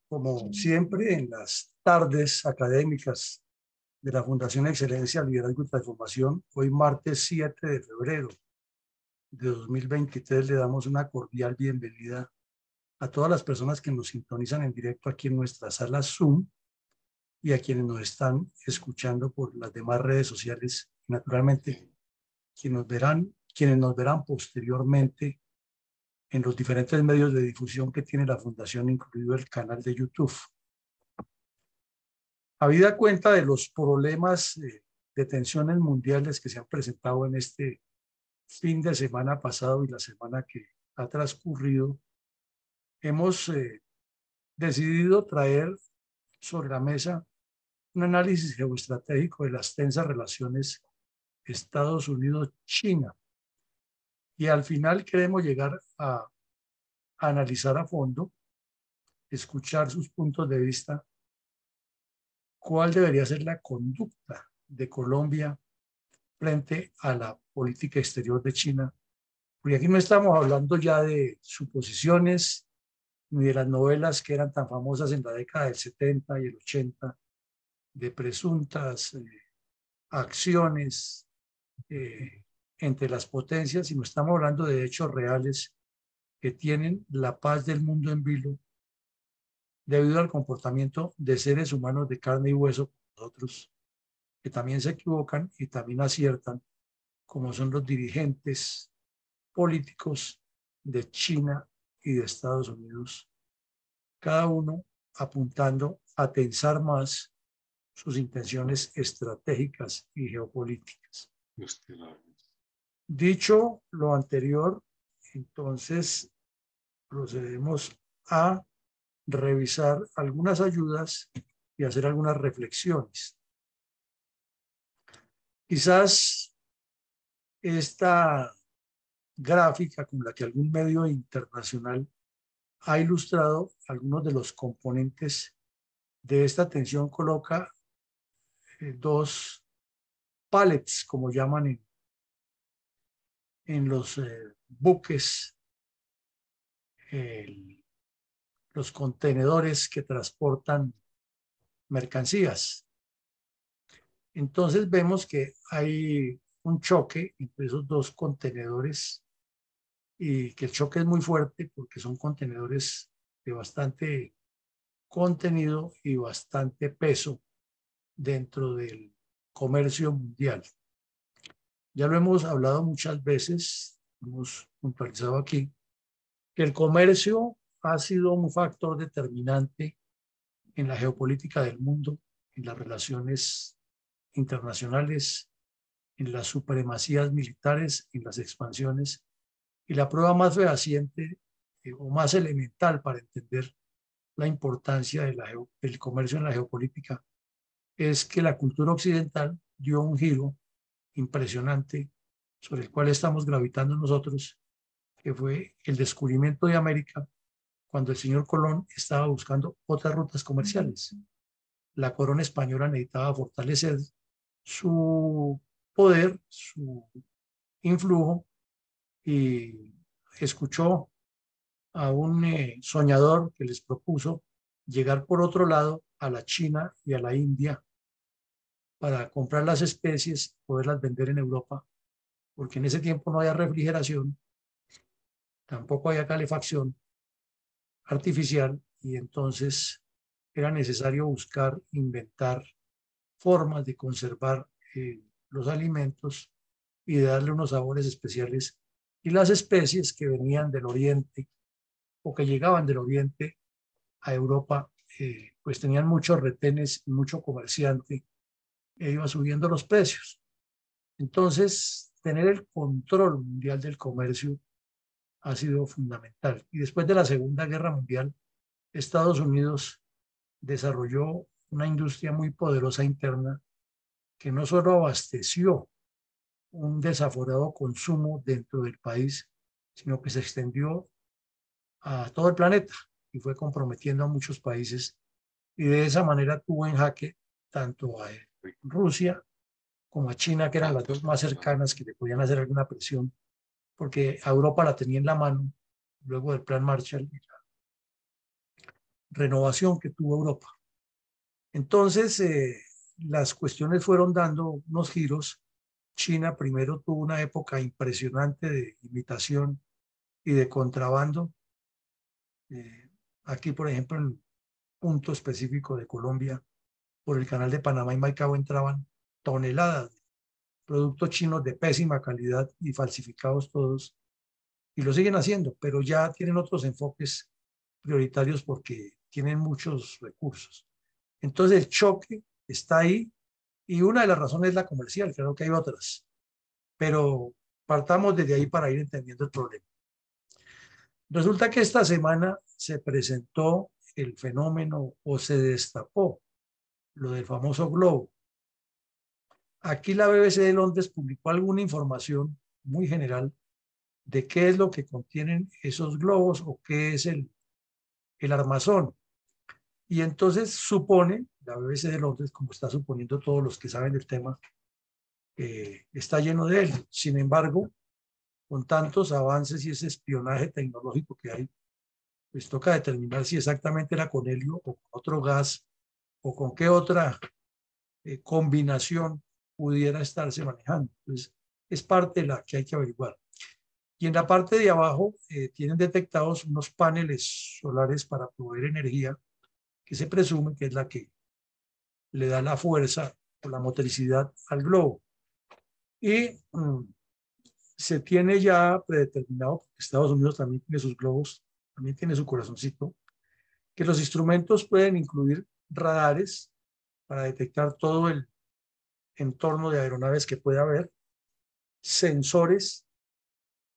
como siempre, en las tardes académicas de la Fundación Excelencia, Liderazgo y Transformación, hoy martes 7 de febrero de 2023, le damos una cordial bienvenida a todas las personas que nos sintonizan en directo aquí en nuestra sala Zoom y a quienes nos están escuchando por las demás redes sociales, y naturalmente quienes nos verán posteriormente en los diferentes medios de difusión que tiene la Fundación, incluido el canal de YouTube. Habida cuenta de los problemas de tensiones mundiales que se han presentado en este fin de semana pasado y la semana que ha transcurrido, hemos decidido traer sobre la mesa un análisis geoestratégico de las tensas relaciones Estados Unidos-China. Y al final queremos llegar a analizar a fondo, escuchar sus puntos de vista, cuál debería ser la conducta de Colombia frente a la política exterior de China. Porque aquí no estamos hablando ya de suposiciones ni de las novelas que eran tan famosas en la década del 70 y el 80, de presuntas acciones entre las potencias, sino estamos hablando de hechos reales que tienen la paz del mundo en vilo debido al comportamiento de seres humanos de carne y hueso, nosotros, que también se equivocan y también aciertan, como son los dirigentes políticos de China y de Estados Unidos, cada uno apuntando a tensar más sus intenciones estratégicas y geopolíticas. Dicho lo anterior, entonces procedemos a revisar algunas ayudas y hacer algunas reflexiones. Quizás esta gráfica con la que algún medio internacional ha ilustrado algunos de los componentes de esta tensión coloca dos pallets, como llaman en los buques, los contenedores que transportan mercancías. Entonces vemos que hay un choque entre esos dos contenedores y que el choque es muy fuerte porque son contenedores de bastante contenido y bastante peso dentro del comercio mundial. Ya lo hemos hablado muchas veces, hemos puntualizado aquí, que el comercio ha sido un factor determinante en la geopolítica del mundo, en las relaciones internacionales, en las supremacías militares, en las expansiones. Y la prueba más fehaciente o más elemental para entender la importancia del comercio en la geopolítica es que la cultura occidental dio un giro impresionante sobre el cual estamos gravitando nosotros, que fue el descubrimiento de América cuando el señor Colón estaba buscando otras rutas comerciales. La corona española necesitaba fortalecer su poder, su influjo, y escuchó a un soñador que les propuso llegar por otro lado a la China y a la India para comprar las especies y poderlas vender en Europa, porque en ese tiempo no había refrigeración, tampoco había calefacción artificial, y entonces era necesario buscar, inventar formas de conservar los alimentos y de darle unos sabores especiales. Y las especies que venían del Oriente o que llegaban del Oriente a Europa, pues tenían muchos retenes y mucho comerciante e iba subiendo los precios. Entonces, tener el control mundial del comercio ha sido fundamental. Y después de la Segunda Guerra Mundial, Estados Unidos desarrolló una industria muy poderosa interna que no solo abasteció un desaforado consumo dentro del país, sino que se extendió a todo el planeta y fue comprometiendo a muchos países, y de esa manera tuvo en jaque tanto a Rusia como a China, que eran las dos más cercanas que le podían hacer alguna presión, porque a Europa la tenía en la mano luego del Plan Marshall. renovación que tuvo Europa. Entonces, las cuestiones fueron dando unos giros. China primero tuvo una época impresionante de imitación y de contrabando. Aquí, por ejemplo, en el punto específico de Colombia, por el canal de Panamá y Maicao entraban toneladas de productos chinos de pésima calidad y falsificados todos, y lo siguen haciendo, pero ya tienen otros enfoques prioritarios porque tienen muchos recursos. Entonces el choque está ahí y una de las razones es la comercial, creo que hay otras, pero partamos desde ahí para ir entendiendo el problema. Resulta que esta semana se presentó el fenómeno o se destapó lo del famoso globo. Aquí la BBC de Londres publicó alguna información muy general de qué es lo que contienen esos globos o qué es el armazón. Y entonces supone, la BBC de Londres, como está suponiendo todos los que saben del tema, está lleno de él. Sin embargo, con tantos avances y ese espionaje tecnológico que hay, pues toca determinar si exactamente era con helio o con otro gas o con qué otra combinación pudiera estarse manejando. Entonces, es parte de la que hay que averiguar. Y en la parte de abajo tienen detectados unos paneles solares para proveer energía, que se presume que es la que le da la fuerza o la motricidad al globo. Y se tiene ya predeterminado, porque Estados Unidos también tiene sus globos, también tiene su corazoncito, que los instrumentos pueden incluir radares para detectar todo el entorno de aeronaves que pueda haber, sensores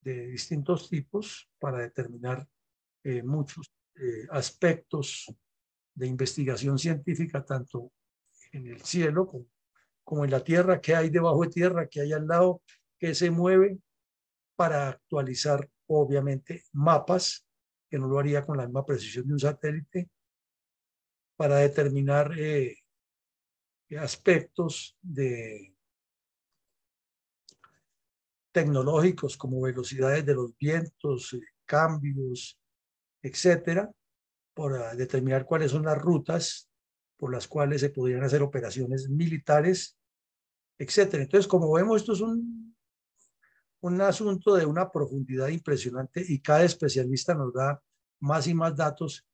de distintos tipos para determinar muchos aspectos de investigación científica, tanto en el cielo como en la tierra, qué hay debajo de tierra, qué hay al lado, qué se mueve, para actualizar, obviamente, mapas, que no lo haría con la misma precisión de un satélite, para determinar aspectos de tecnológicos como velocidades de los vientos, cambios, etcétera, para determinar cuáles son las rutas por las cuales se podrían hacer operaciones militares, etcétera. Entonces, como vemos, esto es un asunto de una profundidad impresionante y cada especialista nos da más y más datos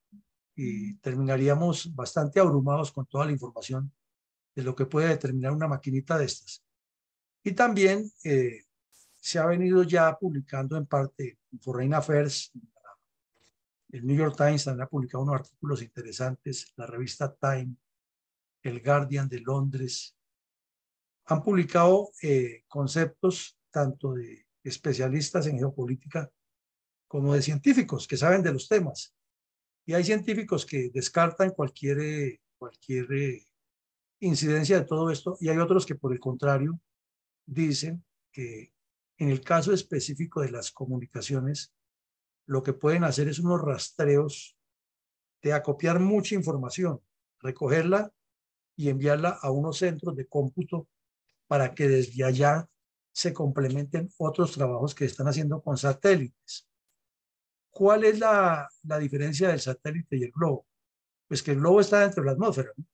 y terminaríamos bastante abrumados con toda la información de lo que puede determinar una maquinita de estas. Y también se ha venido ya publicando en parte en Foreign Affairs, el New York Times también ha publicado unos artículos interesantes, la revista Time, el Guardian de Londres, han publicado conceptos tanto de especialistas en geopolítica como de científicos que saben de los temas. Y hay científicos que descartan cualquier incidencia de todo esto y hay otros que por el contrario dicen que en el caso específico de las comunicaciones lo que pueden hacer es unos rastreos de acopiar mucha información, recogerla y enviarla a unos centros de cómputo para que desde allá se complementen otros trabajos que están haciendo con satélites. ¿Cuál es la diferencia del satélite y el globo? Pues que el globo está dentro de la atmósfera, ¿no?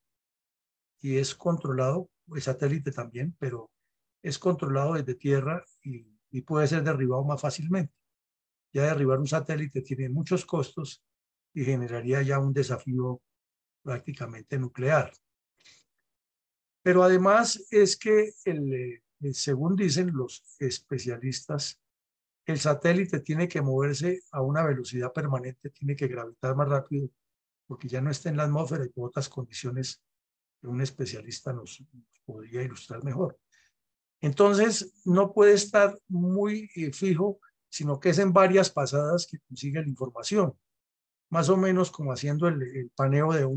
Y es controlado, el satélite también, pero es controlado desde tierra y puede ser derribado más fácilmente. Ya derribar un satélite tiene muchos costos y generaría ya un desafío prácticamente nuclear. Pero además es que, según dicen los especialistas, el satélite tiene que moverse a una velocidad permanente, tiene que gravitar más rápido, porque ya no está en la atmósfera y por otras condiciones que un especialista nos podría ilustrar mejor. Entonces, no puede estar muy fijo, sino que es en varias pasadas que consigue la información, más o menos como haciendo el paneo del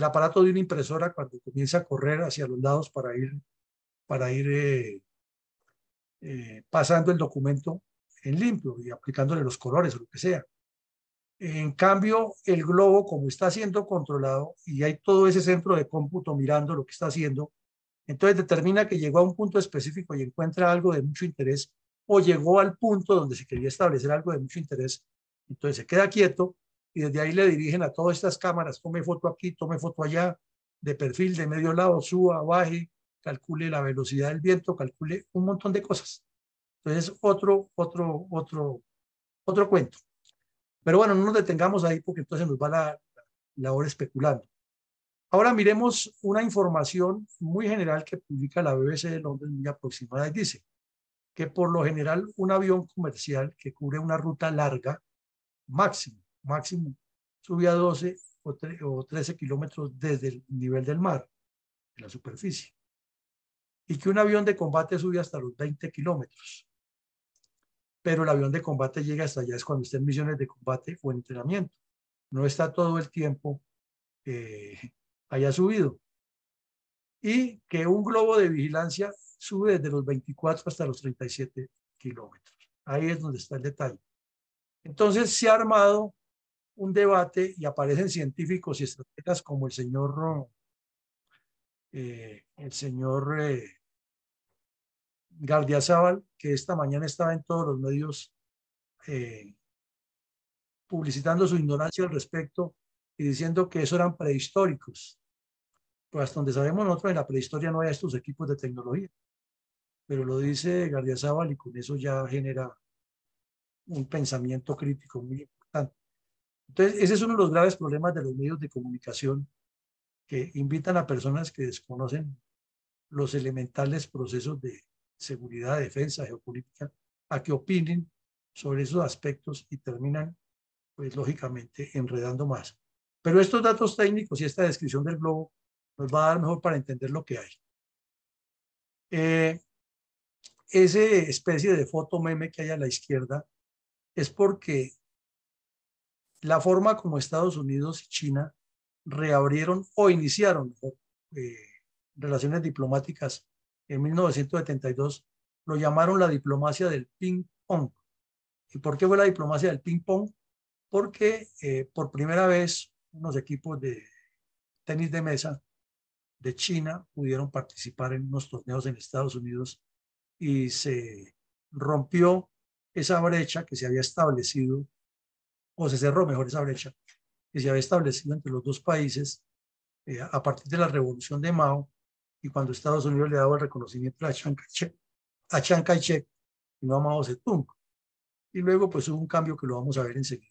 aparato de una impresora cuando comienza a correr hacia los lados para ir pasando el documento en limpio y aplicándole los colores o lo que sea. En cambio, el globo, como está siendo controlado y hay todo ese centro de cómputo mirando lo que está haciendo, entonces determina que llegó a un punto específico y encuentra algo de mucho interés o llegó al punto donde se quería establecer algo de mucho interés, entonces se queda quieto y desde ahí le dirigen a todas estas cámaras, tome foto aquí, tome foto allá, de perfil, de medio lado, suba, baje, calcule la velocidad del viento, calcule un montón de cosas. Entonces, otro cuento. Pero bueno, no nos detengamos ahí porque entonces nos va la hora especulando. Ahora miremos una información muy general que publica la BBC de Londres, muy aproximada, y dice que por lo general un avión comercial que cubre una ruta larga, máximo, sube a 12 o 13 kilómetros desde el nivel del mar, de la superficie, y que un avión de combate sube hasta los 20 kilómetros. Pero el avión de combate llega hasta allá es cuando está en misiones de combate o en entrenamiento. No está todo el tiempo haya subido. Y que un globo de vigilancia sube desde los 24 hasta los 37 kilómetros. Ahí es donde está el detalle. Entonces se ha armado un debate y aparecen científicos y estrategas como el señor Gardiazabal, que esta mañana estaba en todos los medios publicitando su ignorancia al respecto y diciendo que eso eran prehistóricos. Pues hasta donde sabemos nosotros, en la prehistoria no había estos equipos de tecnología, pero lo dice Gardiazabal y con eso ya genera un pensamiento crítico muy importante. Entonces, ese es uno de los graves problemas de los medios de comunicación, que invitan a personas que desconocen los elementales procesos de seguridad, defensa, geopolítica, a que opinen sobre esos aspectos y terminan, pues lógicamente, enredando más. Pero estos datos técnicos y esta descripción del globo nos va a dar mejor para entender lo que hay. Esa especie de foto meme que hay a la izquierda es porque la forma como Estados Unidos y China reabrieron o iniciaron eh, relaciones diplomáticas en 1972, lo llamaron la diplomacia del ping pong. ¿Y por qué fue la diplomacia del ping pong? Porque por primera vez unos equipos de tenis de mesa de China pudieron participar en unos torneos en Estados Unidos y se rompió esa brecha que se había establecido, o se cerró mejor esa brecha que se había establecido entre los dos países a partir de la revolución de Mao y cuando Estados Unidos le daba el reconocimiento a Chiang Kai-shek y no a Mao Zedong. Y luego pues hubo un cambio que lo vamos a ver enseguida.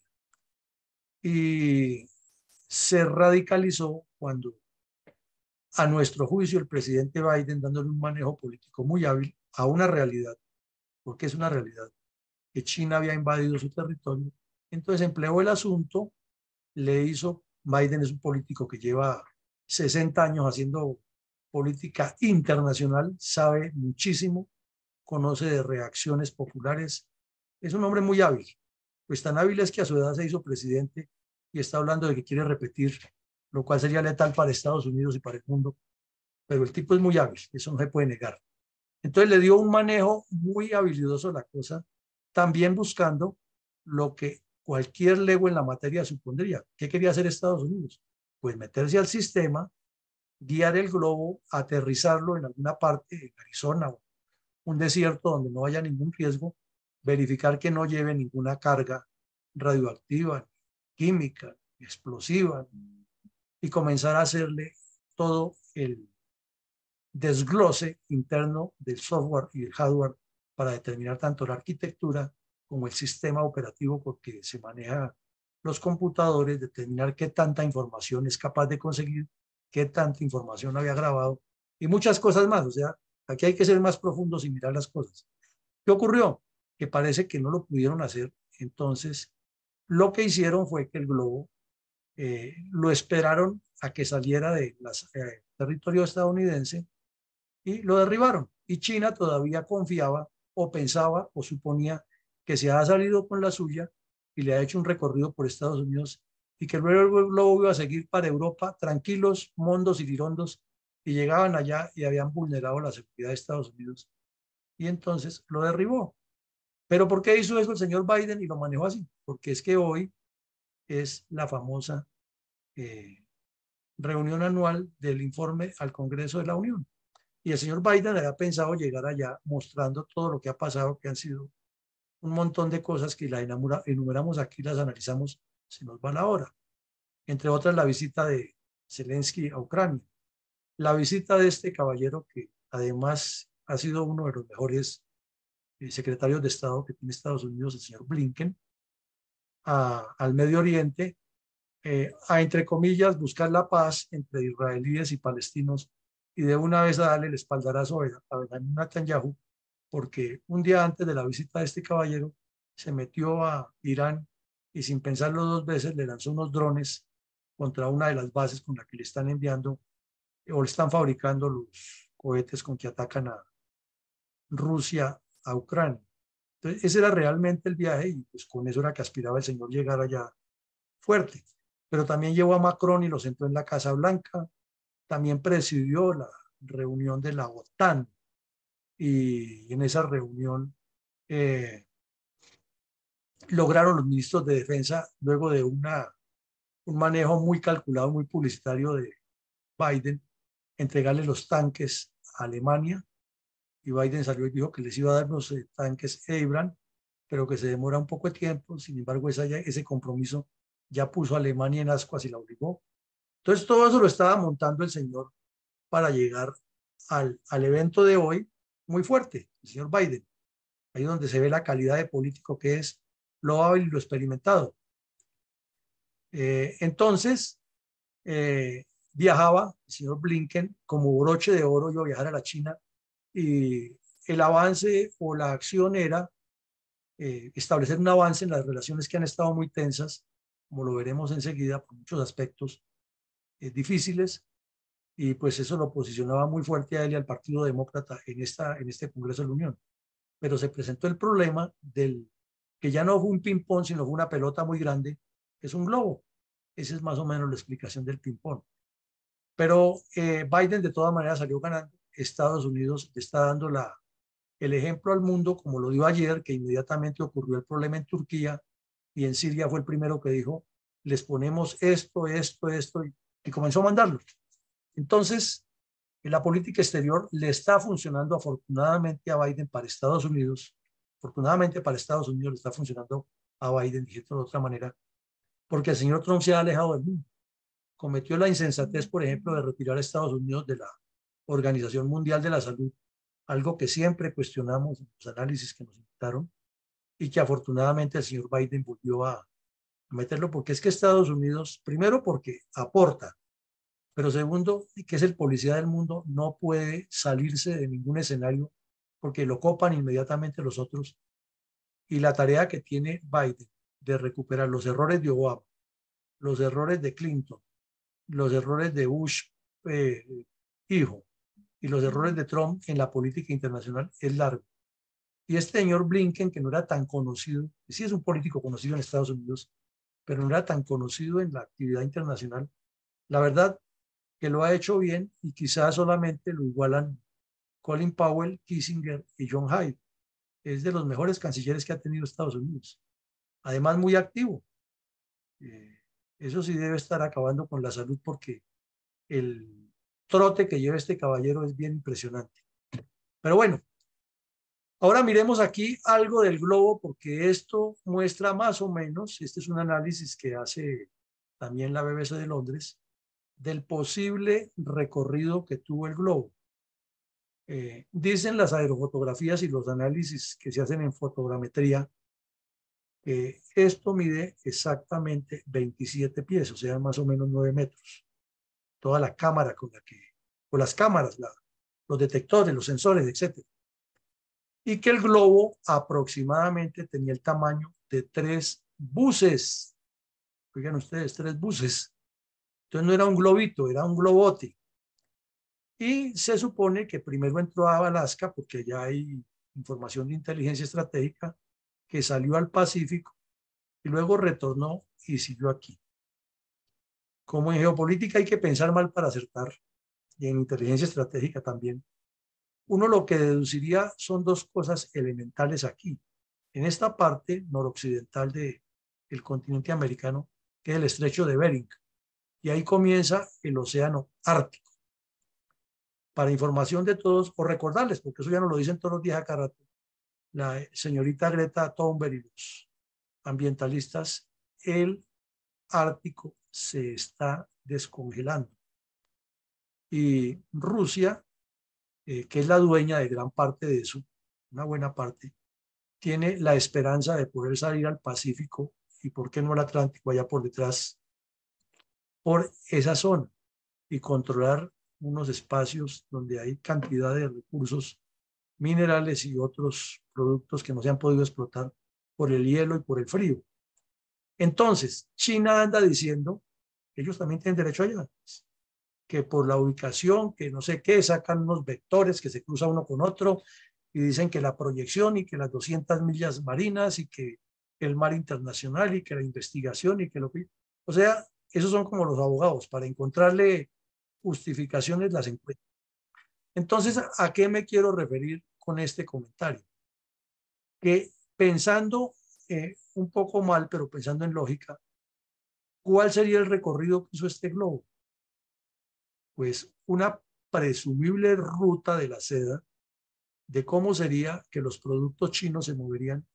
Y se radicalizó cuando, a nuestro juicio, el presidente Biden, dándole un manejo político muy hábil a una realidad, porque es una realidad, que China había invadido su territorio, entonces empleó el asunto, Biden es un político que lleva 60 años haciendo política internacional, sabe muchísimo, conoce de reacciones populares, es un hombre muy hábil, pues tan hábil es que a su edad se hizo presidente y está hablando de que quiere repetir, lo cual sería letal para Estados Unidos y para el mundo, pero el tipo es muy hábil, eso no se puede negar. Entonces le dio un manejo muy habilidoso a la cosa, también buscando lo que cualquier lego en la materia supondría. ¿Qué quería hacer Estados Unidos? Pues meterse al sistema, guiar el globo, aterrizarlo en alguna parte, en Arizona o un desierto donde no haya ningún riesgo, verificar que no lleve ninguna carga radioactiva, química, explosiva, y comenzar a hacerle todo el desglose interno del software y el hardware para determinar tanto la arquitectura como el sistema operativo, porque se maneja los computadores, determinar qué tanta información es capaz de conseguir, qué tanta información había grabado y muchas cosas más. O sea, aquí hay que ser más profundos y mirar las cosas. ¿Qué ocurrió? Que parece que no lo pudieron hacer. Entonces, lo que hicieron fue que el globo lo esperaron a que saliera del territorio estadounidense y lo derribaron. Y China todavía confiaba o pensaba o suponía que se ha salido con la suya y le ha hecho un recorrido por Estados Unidos y que luego el globo iba a seguir para Europa tranquilos, mondos y lirondos, y llegaban allá y habían vulnerado la seguridad de Estados Unidos y entonces lo derribó. ¿Pero por qué hizo eso el señor Biden y lo manejó así? Porque es que hoy es la famosa reunión anual del informe al Congreso de la Unión. Y el señor Biden había pensado llegar allá mostrando todo lo que ha pasado, que han sido un montón de cosas que las enumeramos aquí, las analizamos se nos va la hora. Entre otras, la visita de Zelensky a Ucrania. La visita de este caballero, que además ha sido uno de los mejores secretarios de Estado que tiene Estados Unidos, el señor Blinken, al Medio Oriente, a, entre comillas, buscar la paz entre israelíes y palestinos y de una vez a darle el espaldarazo a Benjamin Netanyahu, porque un día antes de la visita de este caballero se metió a Irán y sin pensarlo dos veces le lanzó unos drones contra una de las bases con la que le están enviando o le están fabricando los cohetes con que atacan a Rusia, a Ucrania. Entonces, ese era realmente el viaje y pues con eso era que aspiraba el señor llegar allá fuerte. Pero también llevó a Macron y lo sentó en la Casa Blanca, también presidió la reunión de la OTAN y en esa reunión lograron los ministros de defensa, luego de un manejo muy calculado, muy publicitario de Biden, entregarle los tanques a Alemania, y Biden salió y dijo que les iba a dar unos tanques Abrams, pero que se demora un poco de tiempo. Sin embargo, ese compromiso ya puso a Alemania en ascuas y la obligó. Entonces, todo eso lo estaba montando el señor para llegar al evento de hoy muy fuerte, el señor Biden. Ahí donde se ve la calidad de político que es, lo hábil y lo experimentado. Entonces, viajaba el señor Blinken como broche de oro, iba a viajar a la China y el avance o la acción era establecer un avance en las relaciones que han estado muy tensas, como lo veremos enseguida, por muchos aspectos difíciles, y pues eso lo posicionaba muy fuerte a él y al Partido Demócrata en este Congreso de la Unión. Pero se presentó el problema del que ya no fue un ping-pong, sino fue una pelota muy grande, que es un globo. Esa es más o menos la explicación del ping-pong. Pero Biden de todas maneras salió ganando. Estados Unidos le está dando el ejemplo al mundo, como lo dio ayer, que inmediatamente ocurrió el problema en Turquía y en Siria fue el primero que dijo, les ponemos esto, y comenzó a mandarlo. Entonces, la política exterior le está funcionando afortunadamente a Biden para Estados Unidos. Afortunadamente para Estados Unidos le está funcionando a Biden, dije de otra manera, porque el señor Trump se ha alejado del mundo. Cometió la insensatez, por ejemplo, de retirar a Estados Unidos de la Organización Mundial de la Salud, algo que siempre cuestionamos en los análisis que nos invitaron y que afortunadamente el señor Biden volvió a meterlo, porque es que Estados Unidos, primero porque aporta, pero segundo, que es el policía del mundo, no puede salirse de ningún escenario porque lo copan inmediatamente los otros. Y la tarea que tiene Biden de recuperar los errores de Obama, los errores de Clinton, los errores de Bush eh, hijo y los errores de Trump en la política internacional es largo. Y este señor Blinken, que no era tan conocido, sí es un político conocido en Estados Unidos, pero no era tan conocido en la actividad internacional, la verdad que lo ha hecho bien y quizás solamente lo igualan Colin Powell, Kissinger y John Hyde. Es de los mejores cancilleres que ha tenido Estados Unidos. Además, muy activo. Eh, Eso sí debe estar acabando con la salud porque el trote que lleva este caballero es bien impresionante. Pero bueno, ahora miremos aquí algo del globo porque esto muestra más o menos, este es un análisis que hace también la BBC de Londres, del posible recorrido que tuvo el globo. Dicen las aerofotografías y los análisis que se hacen en fotogrametría que esto mide exactamente 27 pies, o sea, más o menos 9 metros. Toda la cámara o las cámaras, los detectores, los sensores, etcétera. Y que el globo aproximadamente tenía el tamaño de 3 buses. Oigan ustedes, 3 buses. Entonces no era un globito, era un globote. Y se supone que primero entró a Alaska, porque ya hay información de inteligencia estratégica, que salió al Pacífico y luego retornó y siguió aquí. Como en geopolítica hay que pensar mal para acertar, y en inteligencia estratégica también, uno lo que deduciría son dos cosas elementales aquí. En esta parte noroccidental del continente americano, que es el estrecho de Bering, y ahí comienza el océano Ártico. Para información de todos, o recordarles, porque eso ya nos lo dicen todos los días acá rato, la señorita Greta Thunberg y los ambientalistas, el ártico se está descongelando. Y Rusia, que es la dueña de gran parte de eso, una buena parte, tiene la esperanza de poder salir al Pacífico y, ¿por qué no al Atlántico, allá por detrás, por esa zona y controlar unos espacios donde hay cantidad de recursos minerales y otros productos que no se han podido explotar por el hielo y por el frío? Entonces, China anda diciendo que ellos también tienen derecho allá, que por la ubicación, que no sé qué, sacan unos vectores que se cruzan uno con otro y dicen que la proyección y que las 200 millas marinas y que el mar internacional y que la investigación y que lo que... O sea, esos son como los abogados, para encontrarle justificaciones las encuentran. Entonces, ¿a qué me quiero referir con este comentario? Que pensando un poco mal, pero pensando en lógica, ¿cuál sería el recorrido que hizo este globo? Pues una presumible ruta de la seda de cómo sería que los productos chinos se moverían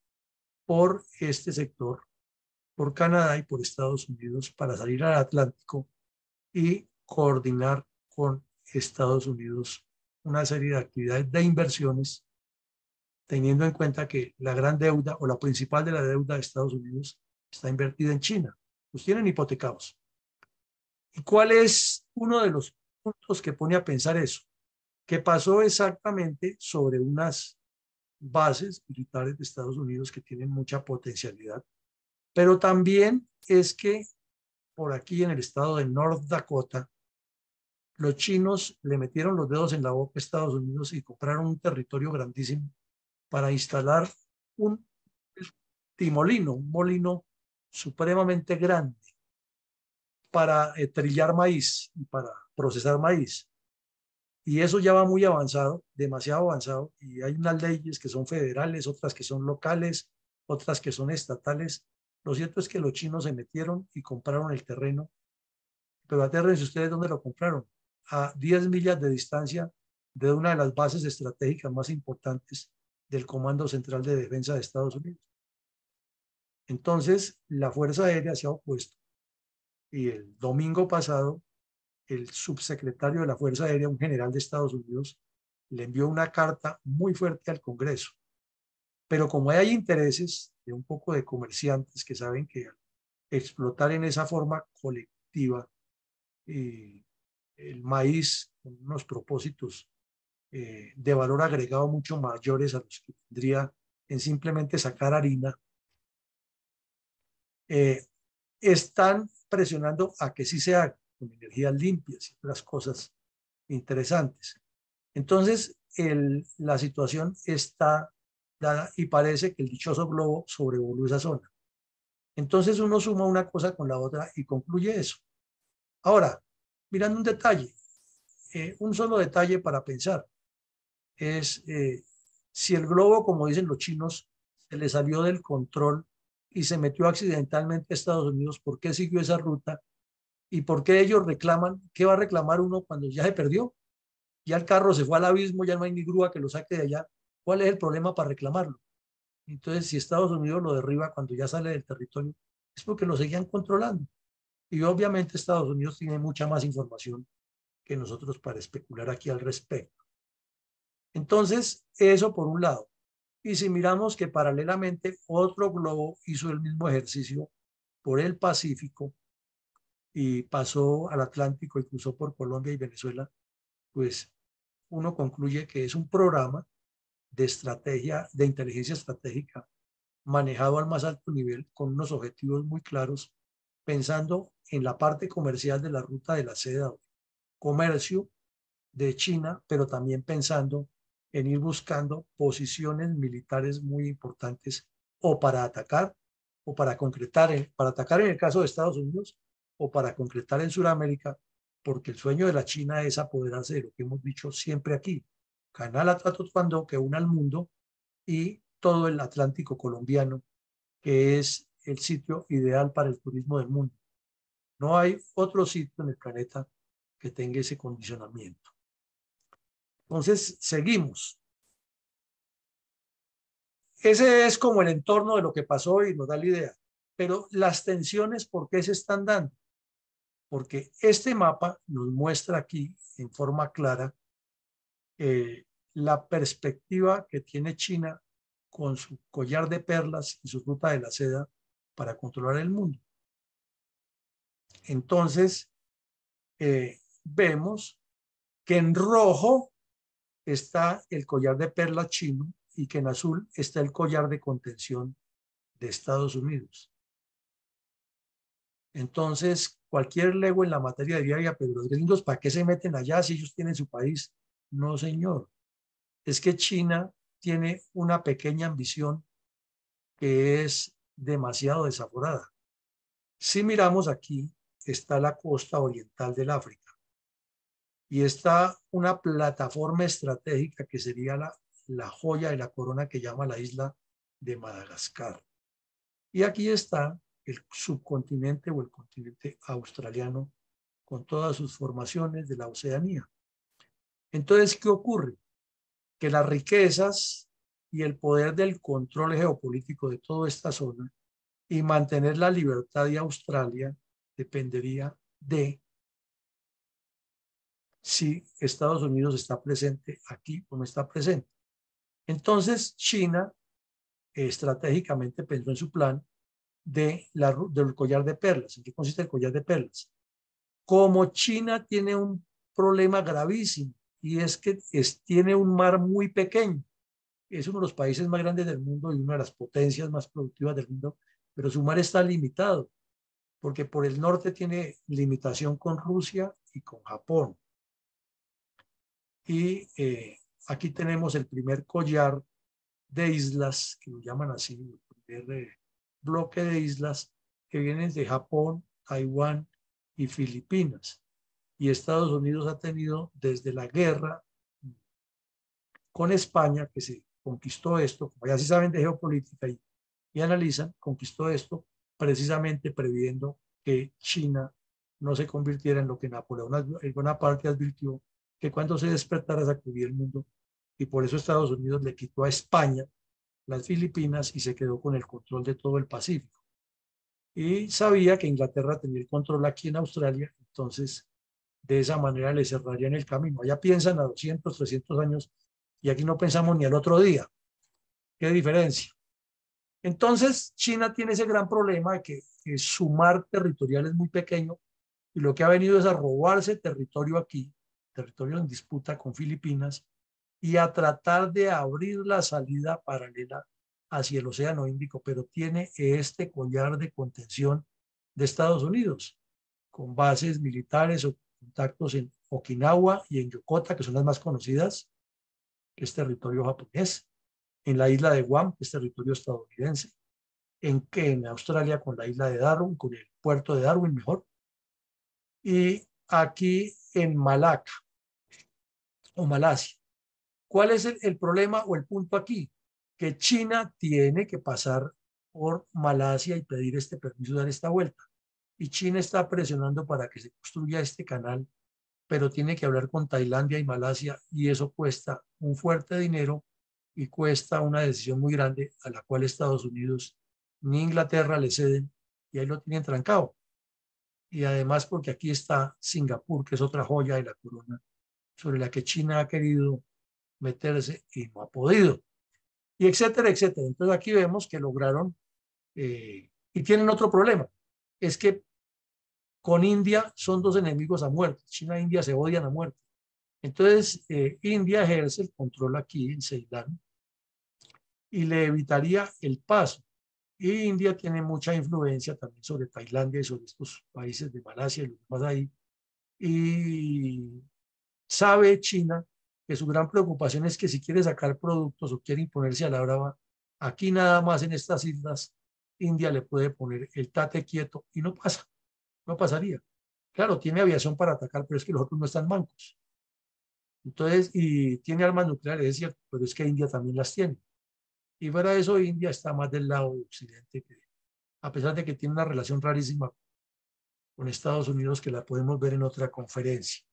por este sector, por Canadá y por Estados Unidos para salir al Atlántico y coordinar con Estados Unidos una serie de actividades de inversiones, teniendo en cuenta que la gran deuda o la principal de la deuda de Estados Unidos está invertida en China. Los tienen hipotecados. ¿Y cuál es uno de los puntos que pone a pensar eso? Que pasó exactamente sobre unas bases militares de Estados Unidos que tienen mucha potencialidad, pero también es que por aquí en el estado de North Dakota, los chinos le metieron los dedos en la boca a Estados Unidos y compraron un territorio grandísimo para instalar un timolino, un molino supremamente grande para trillar maíz y para procesar maíz. Y eso ya va muy avanzado, demasiado avanzado, y hay unas leyes que son federales, otras que son locales, otras que son estatales. Lo cierto es que los chinos se metieron y compraron el terreno, pero atérrense ustedes dónde lo compraron, a 10 millas de distancia de una de las bases estratégicas más importantes del Comando Central de Defensa de Estados Unidos. Entonces, la Fuerza Aérea se ha opuesto y el domingo pasado el subsecretario de la Fuerza Aérea, un general de Estados Unidos, le envió una carta muy fuerte al Congreso. Pero como hay intereses de un poco de comerciantes que saben que explotar en esa forma colectiva el maíz con unos propósitos de valor agregado mucho mayores a los que tendría en simplemente sacar harina, eh, están presionando a que sí se haga con energías limpias y otras cosas interesantes. Entonces, la situación está dada y parece que el dichoso globo sobrevoló esa zona. Entonces uno suma una cosa con la otra y concluye eso. Ahora, mirando un detalle, un solo detalle para pensar, es si el globo, como dicen los chinos, se le salió del control y se metió accidentalmente a Estados Unidos, ¿por qué siguió esa ruta? ¿Y por qué ellos reclaman? ¿Qué va a reclamar uno cuando ya se perdió? Ya el carro se fue al abismo, ya no hay ni grúa que lo saque de allá. ¿Cuál es el problema para reclamarlo? Entonces, si Estados Unidos lo derriba cuando ya sale del territorio, es porque lo seguían controlando. Y obviamente Estados Unidos tiene mucha más información que nosotros para especular aquí al respecto. Entonces, eso por un lado. Y si miramos que paralelamente otro globo hizo el mismo ejercicio por el Pacífico y pasó al Atlántico y cruzó por Colombia y Venezuela, pues uno concluye que es un programa de estrategia, de inteligencia estratégica, manejado al más alto nivel con unos objetivos muy claros, pensando en la parte comercial de la ruta de la seda, comercio de China, pero también pensando en ir buscando posiciones militares muy importantes o para atacar o para concretar, para atacar en el caso de Estados Unidos o para concretar en Sudamérica, porque el sueño de la China es apoderarse de lo que hemos dicho siempre aquí, Canal Atlántico que une al mundo y todo el Atlántico colombiano, que es el sitio ideal para el turismo del mundo. No hay otro sitio en el planeta que tenga ese condicionamiento. Entonces, seguimos. Ese es como el entorno de lo que pasó y nos da la idea. Pero las tensiones, ¿por qué se están dando? Porque este mapa nos muestra aquí en forma clara la perspectiva que tiene China con su collar de perlas y su ruta de la seda para controlar el mundo. Entonces, vemos que en rojo está el collar de perlas chino y que en azul está el collar de contención de Estados Unidos. Entonces, cualquier lego en la materia diría, pero los gringos, ¿para qué se meten allá si ellos tienen su país? No, señor. Es que China tiene una pequeña ambición que es demasiado desaforada. Si miramos aquí, está la costa oriental del África y está una plataforma estratégica que sería la joya de la corona que llama la isla de Madagascar. Y aquí está el subcontinente o el continente australiano con todas sus formaciones de la Oceanía. Entonces, ¿qué ocurre? Que las riquezas y el poder del control geopolítico de toda esta zona y mantener la libertad de Australia dependería de si Estados Unidos está presente aquí o no está presente. Entonces, China estratégicamente pensó en su plan del collar de perlas. ¿En qué consiste el collar de perlas? Como China tiene un problema gravísimo y es que tiene un mar muy pequeño, es uno de los países más grandes del mundo y una de las potencias más productivas del mundo, pero su mar está limitado porque por el norte tiene limitación con Rusia y con Japón. Y aquí tenemos el primer collar de islas, que lo llaman así, el primer bloque de islas que vienen de Japón, Taiwán y Filipinas. Y Estados Unidos ha tenido desde la guerra con España, que se conquistó esto, como ya sí saben de geopolítica y analizan, conquistó esto precisamente previendo que China no se convirtiera en lo que Napoleón en buena parte advirtió, que cuando se despertara sacudía el mundo. Y por eso Estados Unidos le quitó a España las Filipinas y se quedó con el control de todo el Pacífico. Y sabía que Inglaterra tenía el control aquí en Australia, entonces de esa manera le cerrarían el camino. Allá piensan a 200, 300 años y aquí no pensamos ni al otro día. ¿Qué diferencia? Entonces, China tiene ese gran problema de que su mar territorial es muy pequeño y lo que ha venido es a robarse territorio aquí, territorio en disputa con Filipinas, y a tratar de abrir la salida paralela hacia el Océano Índico, pero tiene este collar de contención de Estados Unidos, con bases militares o contactos en Okinawa y en Yokota, que son las más conocidas, que es territorio japonés, en la isla de Guam, que es territorio estadounidense, en Australia con la isla de Darwin, con el puerto de Darwin mejor, y aquí en Malaca o Malasia. ¿Cuál es el problema o el punto aquí? Que China tiene que pasar por Malasia y pedir este permiso de dar esta vuelta. Y China está presionando para que se construya este canal, pero tiene que hablar con Tailandia y Malasia y eso cuesta un fuerte dinero y cuesta una decisión muy grande a la cual Estados Unidos ni Inglaterra le ceden y ahí lo tienen trancado. Y además porque aquí está Singapur, que es otra joya de la corona, sobre la que China ha querido meterse y no ha podido, y etcétera, etcétera. Entonces aquí vemos que lograron, y tienen otro problema, es que con India son dos enemigos a muerte, China e India se odian a muerte. Entonces India ejerce el control aquí en Ceilán y le evitaría el paso. Y India tiene mucha influencia también sobre Tailandia y sobre estos países de Malasia y los demás ahí. Y sabe China que su gran preocupación es que si quiere sacar productos o quiere imponerse a la brava, aquí nada más en estas islas, India le puede poner el tate quieto y no pasa, no pasaría. Claro, tiene aviación para atacar, pero es que los otros no están mancos. Entonces, y tiene armas nucleares, es cierto, pero es que India también las tiene. Y fuera de eso, India está más del lado de Occidente, que, a pesar de que tiene una relación rarísima con Estados Unidos, que la podemos ver en otra conferencia.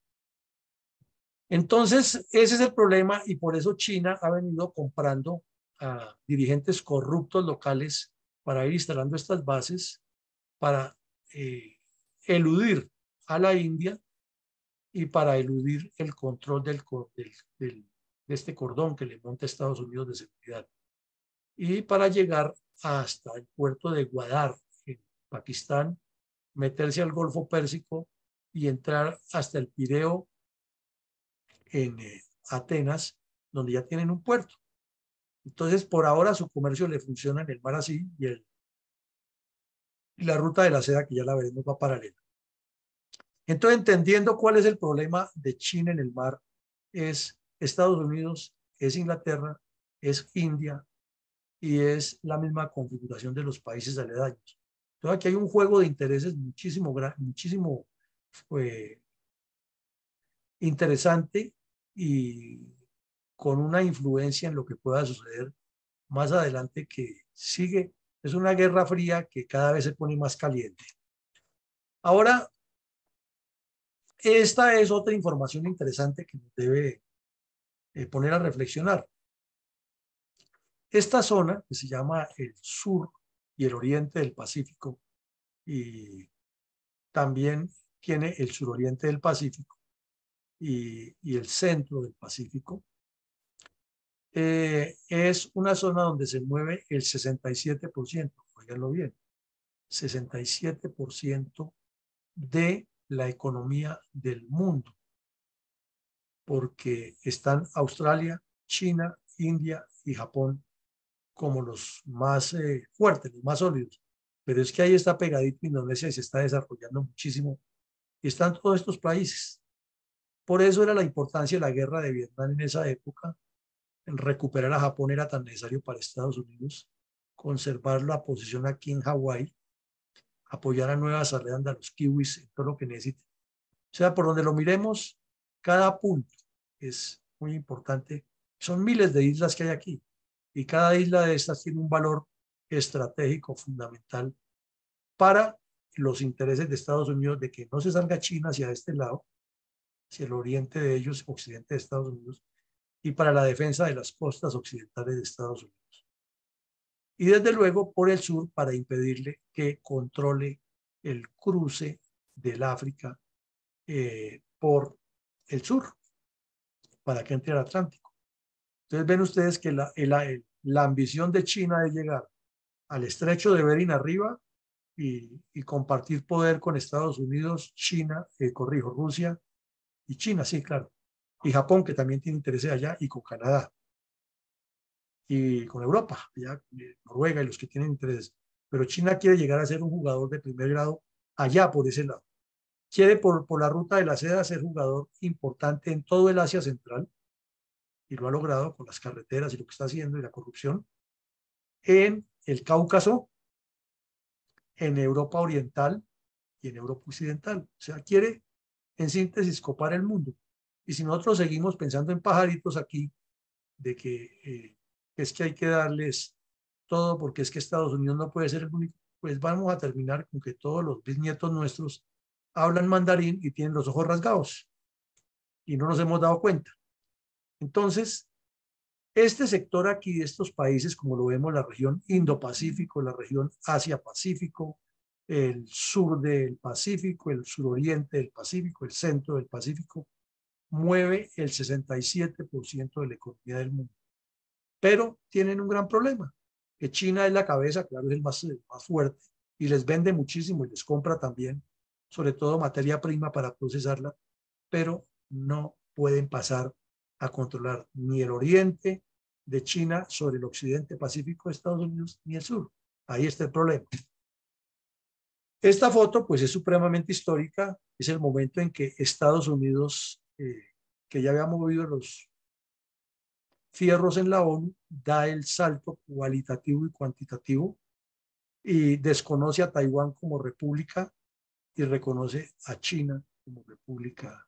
Entonces, ese es el problema y por eso China ha venido comprando a dirigentes corruptos locales para ir instalando estas bases para eludir a la India y para eludir el control de este cordón que le monta Estados Unidos de seguridad, y para llegar hasta el puerto de Gwadar en Pakistán, meterse al Golfo Pérsico y entrar hasta el Pireo en Atenas, donde ya tienen un puerto. Entonces, por ahora su comercio le funciona en el mar así, y la ruta de la seda, que ya la veremos, va paralela. Entonces, entendiendo cuál es el problema de China en el mar, es Estados Unidos, es Inglaterra, es India y es la misma configuración de los países aledaños. Entonces, aquí hay un juego de intereses muchísimo interesante, y con una influencia en lo que pueda suceder más adelante, que sigue. Es una guerra fría que cada vez se pone más caliente. Ahora, esta es otra información interesante que nos debe poner a reflexionar. Esta zona, que se llama el sur y el oriente del Pacífico, y también tiene el suroriente del Pacífico y el centro del Pacífico, es una zona donde se mueve el 67%, óiganlo bien, 67% de la economía del mundo, porque están Australia, China, India y Japón como los más fuertes, los más sólidos. Pero es que ahí está pegadito Indonesia y se está desarrollando muchísimo. Y están todos estos países. Por eso era la importancia de la guerra de Vietnam en esa época. En recuperar a Japón era tan necesario para Estados Unidos, conservar la posición aquí en Hawái, apoyar a Nueva Zelanda, a los kiwis, en todo lo que necesite. O sea, por donde lo miremos, cada punto es muy importante. Son miles de islas que hay aquí, y cada isla de estas tiene un valor estratégico fundamental para los intereses de Estados Unidos, de que no se salga China hacia este lado, hacia el oriente de ellos, occidente de Estados Unidos, y para la defensa de las costas occidentales de Estados Unidos. Y desde luego por el sur, para impedirle que controle el cruce del África por el sur, para que entre al Atlántico. Entonces ven ustedes que la ambición de China es llegar al estrecho de Bering arriba y compartir poder con Estados Unidos, China, Rusia y China, sí, claro, y Japón, que también tiene intereses allá, y con Canadá, y con Europa, allá, Noruega y los que tienen intereses. Pero China quiere llegar a ser un jugador de primer grado allá por ese lado. Quiere por la ruta de la seda ser jugador importante en todo el Asia Central, y lo ha logrado con las carreteras y lo que está haciendo y la corrupción, en el Cáucaso, en Europa Oriental y en Europa Occidental. O sea, quiere, en síntesis, copar el mundo. Y si nosotros seguimos pensando en pajaritos aquí, de que es que hay que darles todo porque es que Estados Unidos no puede ser el único, pues vamos a terminar con que todos los bisnietos nuestros hablan mandarín y tienen los ojos rasgados y no nos hemos dado cuenta. Entonces, este sector aquí de estos países, como lo vemos, la región Indo-Pacífico, la región Asia-Pacífico, el sur del Pacífico, el suroriente del Pacífico, el centro del Pacífico, mueve el 67% de la economía del mundo. Pero tienen un gran problema, que China es la cabeza, claro, es el más fuerte, y les vende muchísimo y les compra también, sobre todo materia prima para procesarla, pero no pueden pasar a controlar ni el oriente de China sobre el occidente pacífico de Estados Unidos, ni el sur. Ahí está el problema. Esta foto, pues, es supremamente histórica. Es el momento en que Estados Unidos, que ya había movido los fierros en la ONU, da el salto cualitativo y cuantitativo y desconoce a Taiwán como república y reconoce a China como República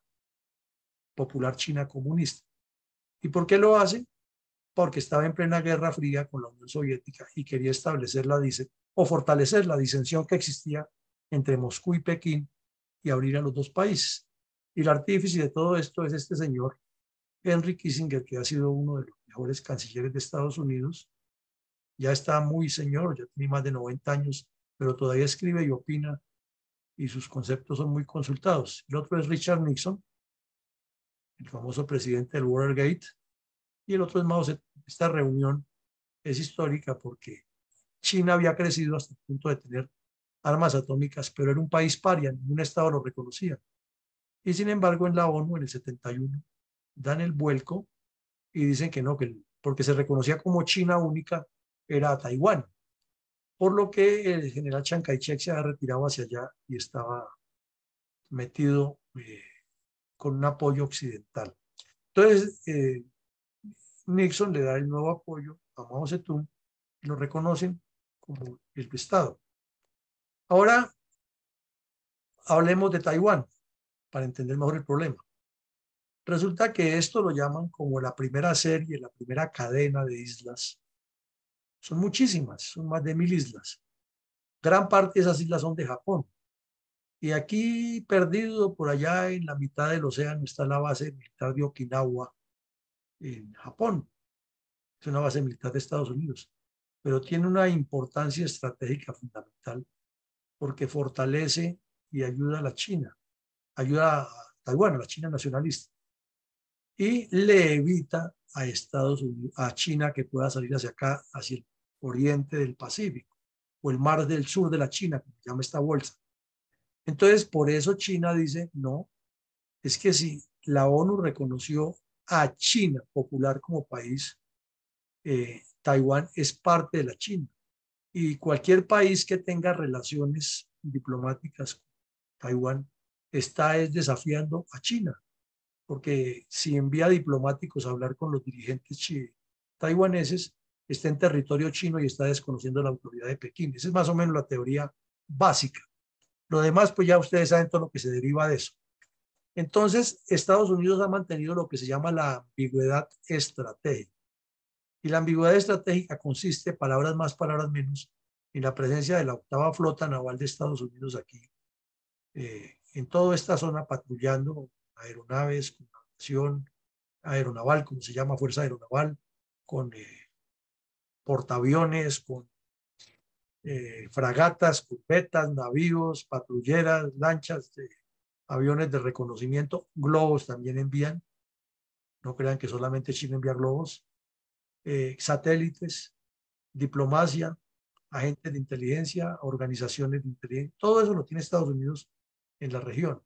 Popular China Comunista. ¿Y por qué lo hace? Porque estaba en plena Guerra Fría con la Unión Soviética y quería establecer o fortalecer la disensión que existía entre Moscú y Pekín y abrir a los dos países. Y el artífice de todo esto es este señor Henry Kissinger, que ha sido uno de los mejores cancilleres de Estados Unidos, ya está muy señor, ya tiene más de 90 años, pero todavía escribe y opina y sus conceptos son muy consultados. El otro es Richard Nixon, el famoso presidente del Watergate, y el otro es Mao Zedong. Esta reunión es histórica porque China había crecido hasta el punto de tener armas atómicas, pero era un país paria, ningún estado lo reconocía. Y sin embargo, en la ONU, en el 71, dan el vuelco y dicen que no, que porque se reconocía como China única, era Taiwán. Por lo que el general Chiang Kai-shek se había retirado hacia allá y estaba metido con un apoyo occidental. Entonces, Nixon le da el nuevo apoyo a Mao Zedong y lo reconocen como el Estado. Ahora hablemos de Taiwán para entender mejor el problema. Resulta que esto lo llaman como la primera serie, la primera cadena de islas. Son muchísimas, son más de 1000 islas. Gran parte de esas islas son de Japón. Y aquí, perdido por allá en la mitad del océano, está la base militar de Okinawa, en Japón. Es una base militar de Estados Unidos, pero tiene una importancia estratégica fundamental porque fortalece y ayuda a la China, ayuda a Taiwán, a la China nacionalista, y le evita a Estados Unidos, a China que pueda salir hacia acá, hacia el oriente del Pacífico o el mar del sur de la China, como se llama esta bolsa. Entonces, por eso China dice, no, es que si la ONU reconoció a China popular como país, Taiwán es parte de la China. Y cualquier país que tenga relaciones diplomáticas con Taiwán está es desafiando a China, porque si envía diplomáticos a hablar con los dirigentes taiwaneses, está en territorio chino y está desconociendo la autoridad de Pekín. Esa es más o menos la teoría básica. Lo demás, pues ya ustedes saben todo lo que se deriva de eso. Entonces, Estados Unidos ha mantenido lo que se llama la ambigüedad estratégica. Y la ambigüedad estratégica consiste, palabras más, palabras menos, en la presencia de la octava flota naval de Estados Unidos aquí, en toda esta zona patrullando aeronaves, con navegación aeronaval, como se llama, fuerza aeronaval, con portaaviones, con fragatas, corbetas, navíos, patrulleras, lanchas, aviones de reconocimiento, globos también envían, no crean que solamente China envía globos, satélites, diplomacia, agentes de inteligencia, organizaciones de inteligencia, todo eso lo tiene Estados Unidos en la región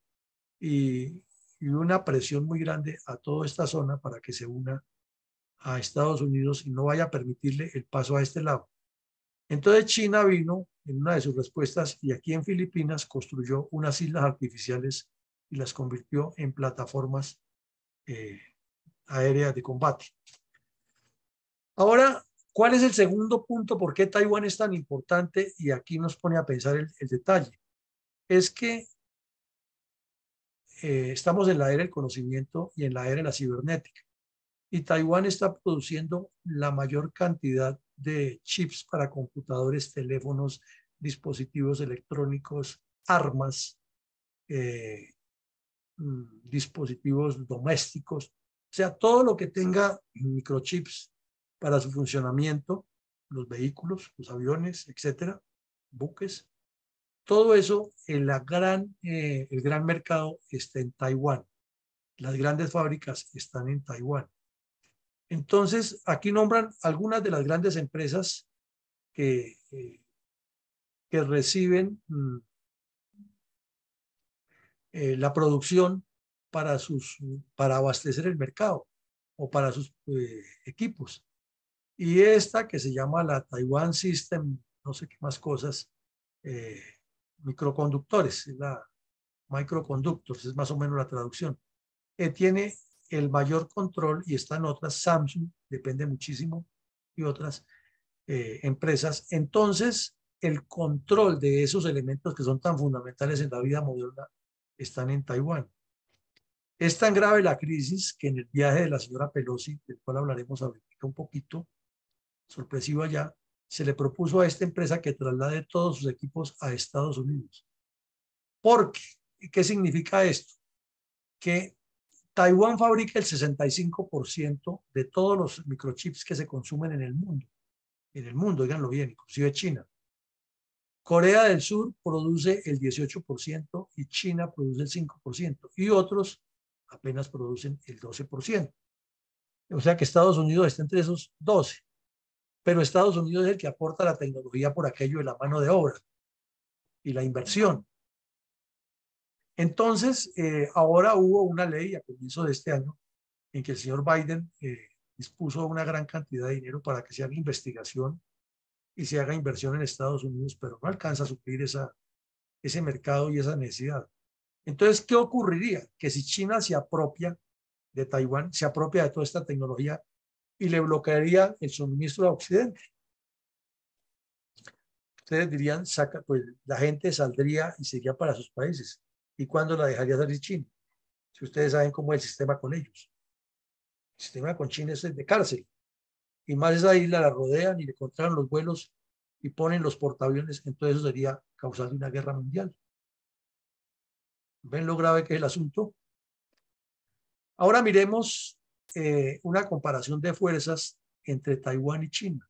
y una presión muy grande a toda esta zona para que se una a Estados Unidos y no vaya a permitirle el paso a este lado. Entonces China vino en una de sus respuestas y aquí en Filipinas construyó unas islas artificiales y las convirtió en plataformas eh, aéreas de combate. Ahora, ¿cuál es el segundo punto? ¿Por qué Taiwán es tan importante? Y aquí nos pone a pensar el detalle. Es que estamos en la era del conocimiento y en la era de la cibernética. Y Taiwán está produciendo la mayor cantidad de chips para computadores, teléfonos, dispositivos electrónicos, armas, eh, dispositivos domésticos, o sea, todo lo que tenga microchips para su funcionamiento, los vehículos, los aviones, etcétera, buques, todo eso, el gran mercado está en Taiwán. Las grandes fábricas están en Taiwán. Entonces, aquí nombran algunas de las grandes empresas que, que reciben la producción para abastecer el mercado o para sus equipos. Y esta que se llama la Taiwan System, no sé qué más cosas, eh, microconductores, es la microconductors, es más o menos la traducción, tiene el mayor control y están otras, Samsung, depende muchísimo, y otras empresas. Entonces, el control de esos elementos que son tan fundamentales en la vida moderna están en Taiwán. Es tan grave la crisis que en el viaje de la señora Pelosi, del cual hablaremos ahorita un poquito, sorpresivo allá, se le propuso a esta empresa que traslade todos sus equipos a Estados Unidos. ¿Por qué? ¿Qué significa esto? Que Taiwán fabrica el 65% de todos los microchips que se consumen en el mundo. en el mundo, díganlo bien, inclusive China. Corea del Sur produce el 18% y China produce el 5% y otros apenas producen el 12%. O sea que Estados Unidos está entre esos 12, pero Estados Unidos es el que aporta la tecnología por aquello de la mano de obra y la inversión. Entonces, ahora hubo una ley a comienzo de este año en que el señor Biden dispuso una gran cantidad de dinero para que se haga investigación y se haga inversión en Estados Unidos, pero no alcanza a suplir ese mercado y esa necesidad. Entonces, ¿qué ocurriría? Que si China se apropia de Taiwán, se apropia de toda esta tecnología y le bloquearía el suministro a Occidente. Ustedes dirían, saca, pues la gente saldría y se iría para sus países. ¿Y cuándo la dejaría salir China? Si ustedes saben cómo es el sistema con ellos. El sistema con China es de cárcel. Y más esa isla la rodean y le controlan los vuelos y ponen los portaaviones. Entonces eso sería causar una guerra mundial. ¿Ven lo grave que es el asunto? Ahora miremos una comparación de fuerzas entre Taiwán y China.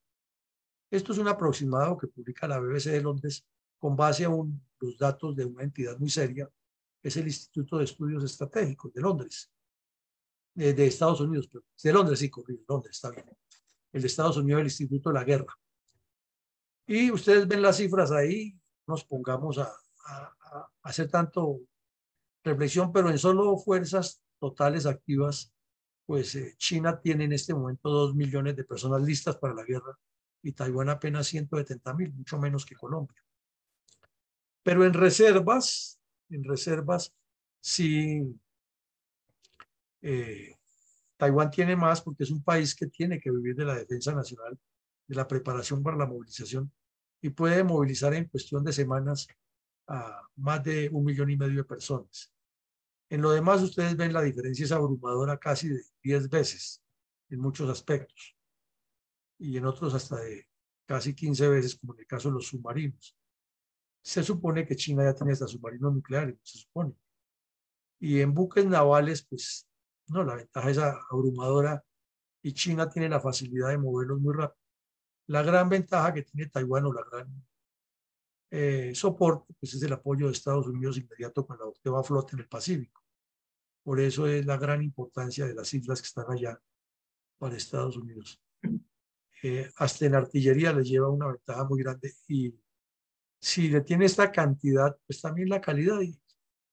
Esto es un aproximado que publica la BBC de Londres con base a los datos de una entidad muy seria, que es el Instituto de Estudios Estratégicos de Londres, de Estados Unidos, pero de Londres, sí, corrido, Londres, está bien. El de Estados Unidos, el Instituto de la Guerra. Y ustedes ven las cifras ahí, nos pongamos a hacer tanto reflexión, pero en solo fuerzas totales activas, pues China tiene en este momento 2 millones de personas listas para la guerra y Taiwán apenas 170.000, mucho menos que Colombia. Pero en reservas, sí, Taiwán tiene más porque es un país que tiene que vivir de la defensa nacional, de la preparación para la movilización y puede movilizar en cuestión de semanas a más de 1,5 millones de personas. En lo demás, ustedes ven la diferencia es abrumadora casi de 10 veces en muchos aspectos y en otros hasta de casi 15 veces, como en el caso de los submarinos. Se supone que China ya tiene hasta submarinos nucleares, se supone. Y en buques navales, pues no, la ventaja es abrumadora y China tiene la facilidad de moverlos muy rápido. La gran ventaja que tiene Taiwán o la gran soporte, pues es el apoyo de Estados Unidos inmediato con la octava flota en el Pacífico. Por eso es la gran importancia de las islas que están allá para Estados Unidos. Hasta en artillería les lleva una ventaja muy grande y si le tiene esta cantidad, pues también la calidad. Y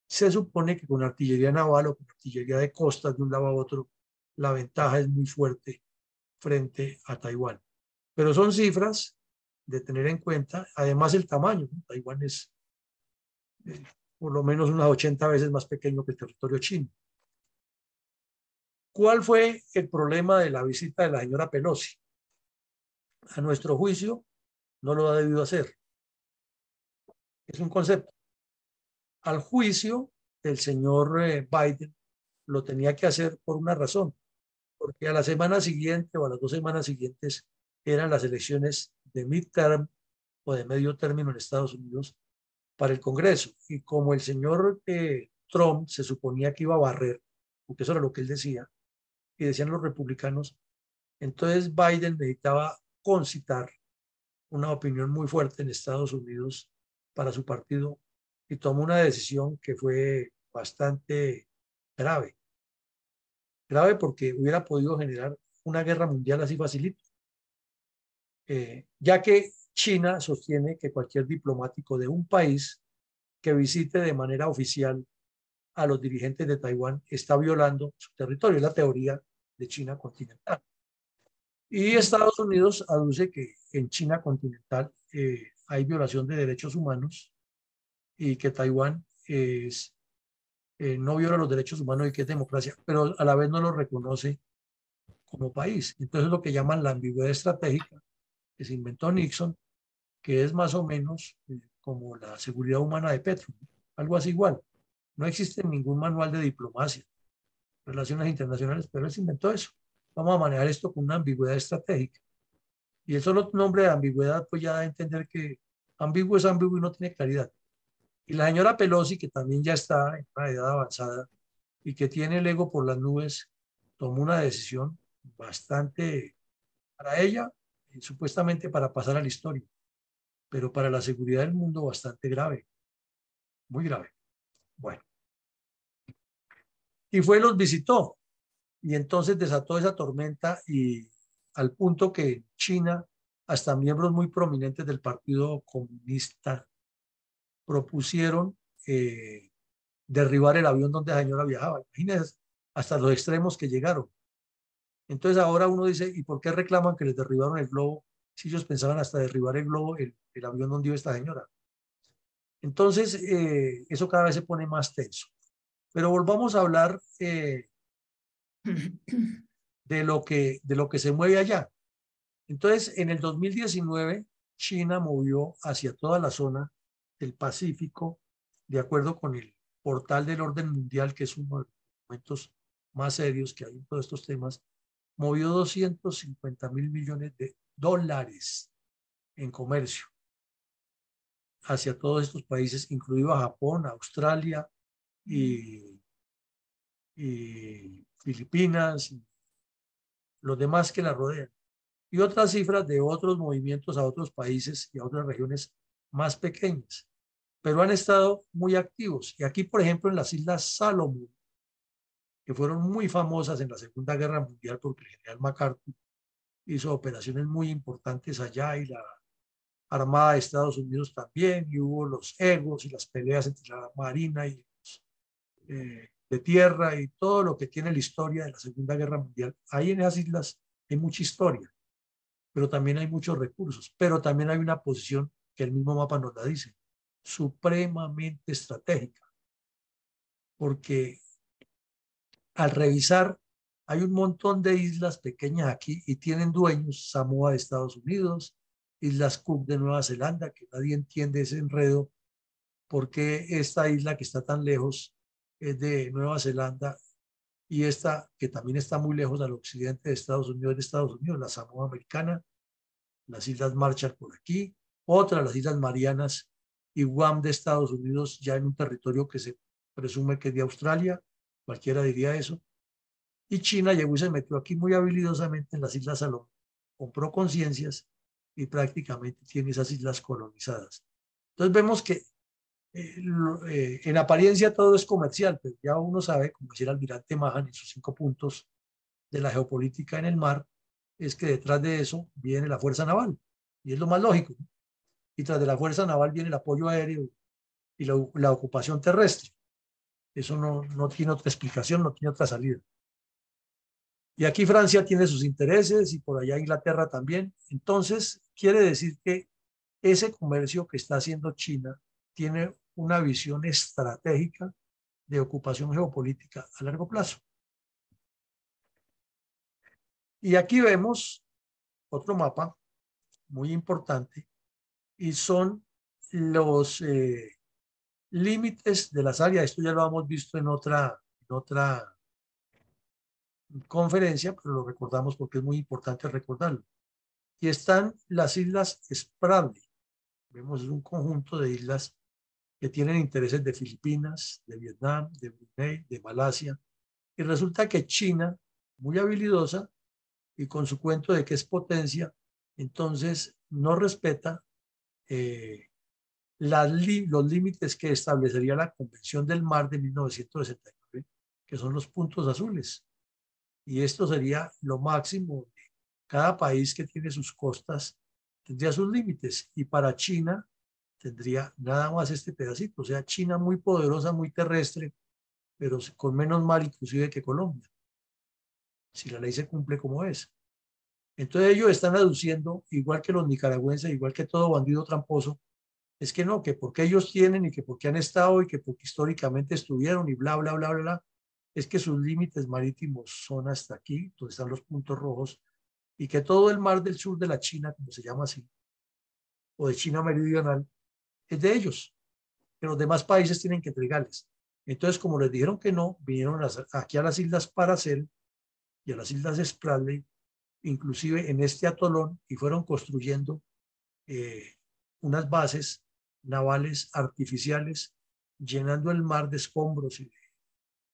se supone que con artillería naval o con artillería de costas de un lado a otro, la ventaja es muy fuerte frente a Taiwán. Pero son cifras de tener en cuenta, además el tamaño, ¿no? Taiwán es por lo menos unas 80 veces más pequeño que el territorio chino. ¿Cuál fue el problema de la visita de la señora Pelosi? A nuestro juicio, no lo ha debido hacer. Es un concepto. Al juicio del señor Biden, lo tenía que hacer por una razón, porque a la semana siguiente o a las 2 semanas siguientes eran las elecciones de midterm o de medio término en Estados Unidos para el Congreso. Y como el señor Trump se suponía que iba a barrer, porque eso era lo que él decía, y decían los republicanos, entonces Biden necesitaba concitar una opinión muy fuerte en Estados Unidos para su partido y tomó una decisión que fue bastante grave. Grave porque hubiera podido generar una guerra mundial así facilito. Ya que China sostiene que cualquier diplomático de un país que visite de manera oficial a los dirigentes de Taiwán está violando su territorio. Es la teoría de China continental. Y Estados Unidos aduce que en China continental hay violación de derechos humanos y que Taiwán no viola los derechos humanos y que es democracia, pero a la vez no lo reconoce como país. Entonces es lo que llaman la ambigüedad estratégica que se inventó Nixon, que es más o menos como la seguridad humana de Petro, algo así igual. No existe ningún manual de diplomacia, relaciones internacionales, pero él se inventó eso. Vamos a manejar esto con una ambigüedad estratégica. Y el solo nombre de ambigüedad, pues ya da a entender que ambiguo es ambiguo y no tiene claridad. Y la señora Pelosi, que también ya está en una edad avanzada y que tiene el ego por las nubes, tomó una decisión bastante, para ella, supuestamente para pasar a la historia, pero para la seguridad del mundo bastante grave, muy grave. Bueno, y fue, los visitó, y entonces desató esa tormenta y al punto que China, hasta miembros muy prominentes del Partido Comunista, propusieron derribar el avión donde la señora viajaba. Imagínense hasta los extremos que llegaron. Entonces ahora uno dice, ¿y por qué reclaman que les derribaron el globo si ellos pensaban hasta derribar el globo, el avión donde iba esta señora? Entonces, eso cada vez se pone más tenso. Pero volvamos a hablar de lo que se mueve allá. Entonces, en el 2019, China movió hacia toda la zona del Pacífico, de acuerdo con el portal del orden mundial, que es uno de los documentos más serios que hay en todos estos temas, movió 250.000 millones de dólares en comercio hacia todos estos países, incluido a Japón, Australia y Filipinas, y los demás que la rodean. Y otras cifras de otros movimientos a otros países y a otras regiones más pequeñas, pero han estado muy activos. Y aquí, por ejemplo, en las Islas Salomón, que fueron muy famosas en la Segunda Guerra Mundial porque el general MacArthur hizo operaciones muy importantes allá y la Armada de Estados Unidos también, y hubo los egos y las peleas entre la Marina y los de tierra y todo lo que tiene la historia de la Segunda Guerra Mundial. Ahí en esas islas hay mucha historia, pero también hay muchos recursos, pero también hay una posición que el mismo mapa nos la dice, supremamente estratégica, porque al revisar hay un montón de islas pequeñas aquí y tienen dueños, Samoa de Estados Unidos, Islas Cook de Nueva Zelanda, que nadie entiende ese enredo, porque esta isla que está tan lejos es de Nueva Zelanda y esta que también está muy lejos al occidente de Estados Unidos, de Estados Unidos, la Samoa Americana, las Islas Marshall por aquí, otra, las Islas Marianas y Guam de Estados Unidos, ya en un territorio que se presume que es de Australia, cualquiera diría eso, y China llegó y se metió aquí muy habilidosamente en las Islas Salomón, compró conciencias y prácticamente tiene esas islas colonizadas. Entonces vemos que en apariencia todo es comercial, pero ya uno sabe, como decía el almirante Mahan en sus 5 puntos de la geopolítica en el mar, es que detrás de eso viene la fuerza naval, y es lo más lógico, ¿no? Y tras de la fuerza naval viene el apoyo aéreo y la ocupación terrestre. Eso no tiene otra explicación, no tiene otra salida. Y aquí Francia tiene sus intereses y por allá Inglaterra también. Entonces, quiere decir que ese comercio que está haciendo China tiene una visión estratégica de ocupación geopolítica a largo plazo. Y aquí vemos otro mapa muy importante y son los límites de las áreas. Esto ya lo hemos visto en otra conferencia, pero lo recordamos porque es muy importante recordarlo. Y están las islas Spratly. Vemos un conjunto de islas que tienen intereses de Filipinas, de Vietnam, de Brunei, de Malasia. Y resulta que China, muy habilidosa y con su cuento de que es potencia, entonces no respeta los límites que establecería la Convención del Mar de 1969, que son los puntos azules. Y esto sería lo máximo. Cada país que tiene sus costas tendría sus límites y para China tendría nada más este pedacito. O sea, China muy poderosa, muy terrestre, pero con menos mar inclusive que Colombia, si la ley se cumple como es. Entonces ellos están aduciendo, igual que los nicaragüenses, igual que todo bandido tramposo, es que no, que porque ellos tienen y que porque han estado y que porque históricamente estuvieron y bla, bla, bla, bla, bla, es que sus límites marítimos son hasta aquí, donde están los puntos rojos, y que todo el mar del sur de la China, como se llama así, o de China meridional, es de ellos, que los demás países tienen que entregarles. Entonces, como les dijeron que no, vinieron aquí a las Islas Paracel y a las Islas Spratly, inclusive en este atolón, y fueron construyendo unas bases navales artificiales, llenando el mar de escombros y de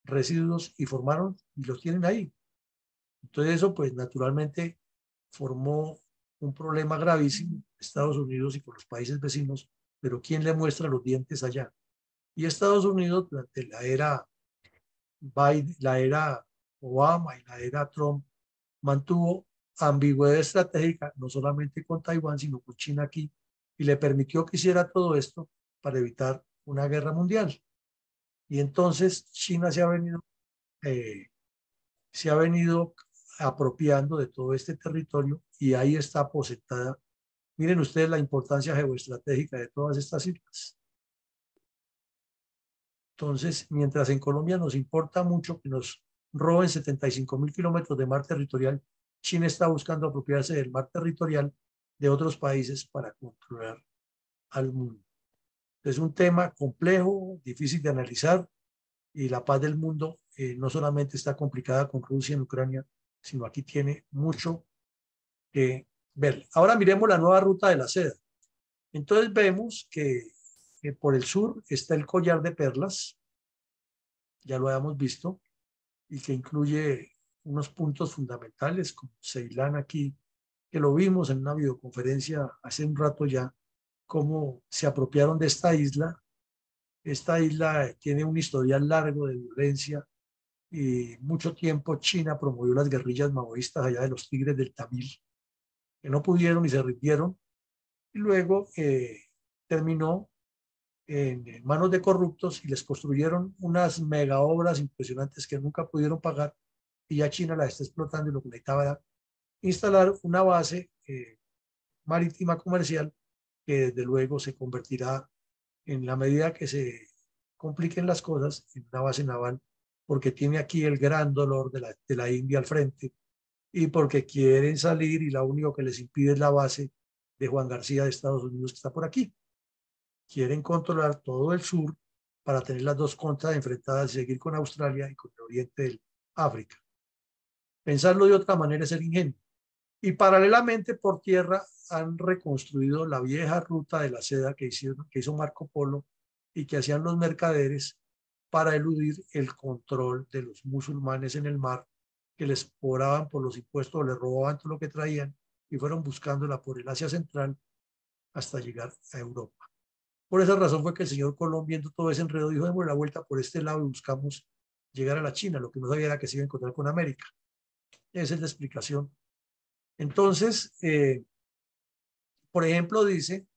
residuos, y formaron, y los tienen ahí. Entonces eso, pues naturalmente, formó un problema gravísimo, Estados Unidos y con los países vecinos, pero ¿quién le muestra los dientes allá? Y Estados Unidos durante la era Biden, la era Obama y la era Trump mantuvo ambigüedad estratégica, no solamente con Taiwán, sino con China aquí, y le permitió que hiciera todo esto para evitar una guerra mundial. Y entonces China eh, se ha venido apropiando de todo este territorio y ahí está aposentada. Miren ustedes la importancia geoestratégica de todas estas islas. Entonces, mientras en Colombia nos importa mucho que nos roben 75.000 kilómetros de mar territorial, China está buscando apropiarse del mar territorial de otros países para controlar al mundo. Es un tema complejo, difícil de analizar, y la paz del mundo no solamente está complicada con Rusia en Ucrania, sino aquí tiene mucho que ver. Ahora miremos la nueva ruta de la seda. Entonces vemos que por el sur está el collar de perlas, ya lo habíamos visto, y que incluye unos puntos fundamentales como Ceilán aquí, que lo vimos en una videoconferencia hace un rato ya, cómo se apropiaron de esta isla. Esta isla tiene un historial largo de violencia y mucho tiempo China promovió las guerrillas maoístas allá de los Tigres del Tamil, que no pudieron y se rindieron, y luego terminó en manos de corruptos y les construyeron unas mega obras impresionantes que nunca pudieron pagar, y ya China la está explotando, y lo que necesitaba era instalar una base marítima comercial que desde luego se convertirá, en la medida que se compliquen las cosas, en una base naval, porque tiene aquí el gran dolor de la India al frente y porque quieren salir y lo único que les impide es la base de Juan García de Estados Unidos que está por aquí. Quieren controlar todo el sur para tener las dos contras enfrentadas y seguir con Australia y con el oriente del África. Pensarlo de otra manera es ser ingenuo. Y paralelamente por tierra han reconstruido la vieja ruta de la seda que hizo Marco Polo y que hacían los mercaderes para eludir el control de los musulmanes en el mar, que les cobraban por los impuestos, les robaban todo lo que traían y fueron buscándola por el Asia Central hasta llegar a Europa. Por esa razón fue que el señor Colón, viendo todo ese enredo, dijo: demos la vuelta por este lado y buscamos llegar a la China. Lo que no sabía era que se iba a encontrar con América. Esa es la explicación. Entonces, por ejemplo, dice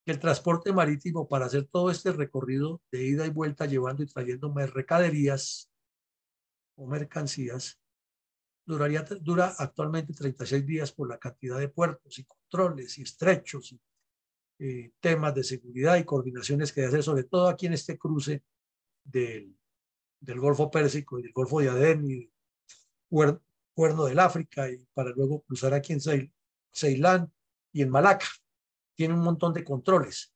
que el transporte marítimo para hacer todo este recorrido de ida y vuelta, llevando y trayendo mercaderías o mercancías, dura actualmente 36 días por la cantidad de puertos y controles y estrechos y temas de seguridad y coordinaciones que hace, sobre todo aquí en este cruce del Golfo Pérsico y del Golfo de Adén y del Cuerno del África, y para luego cruzar aquí en Ceilán y en Malaca. Tiene un montón de controles,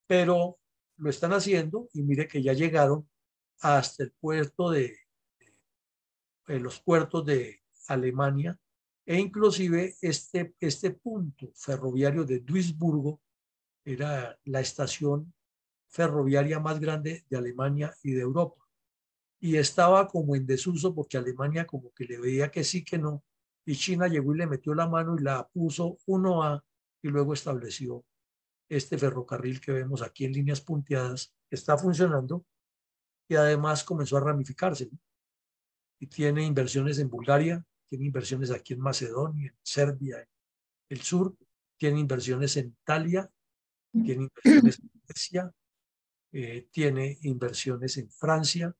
pero lo están haciendo, y mire que ya llegaron hasta el puerto los puertos de Alemania, e inclusive este punto ferroviario de Duisburgo era la estación ferroviaria más grande de Alemania y de Europa, y estaba como en desuso porque Alemania como que le veía que sí, que no, y China llegó y le metió la mano y la puso 1A, y luego estableció este ferrocarril que vemos aquí en líneas punteadas, que está funcionando, y además comenzó a ramificarse, ¿no? Y tiene inversiones en Bulgaria, tiene inversiones aquí en Macedonia, en Serbia, en el sur, tiene inversiones en Italia, tiene inversiones en Grecia, tiene inversiones en Francia,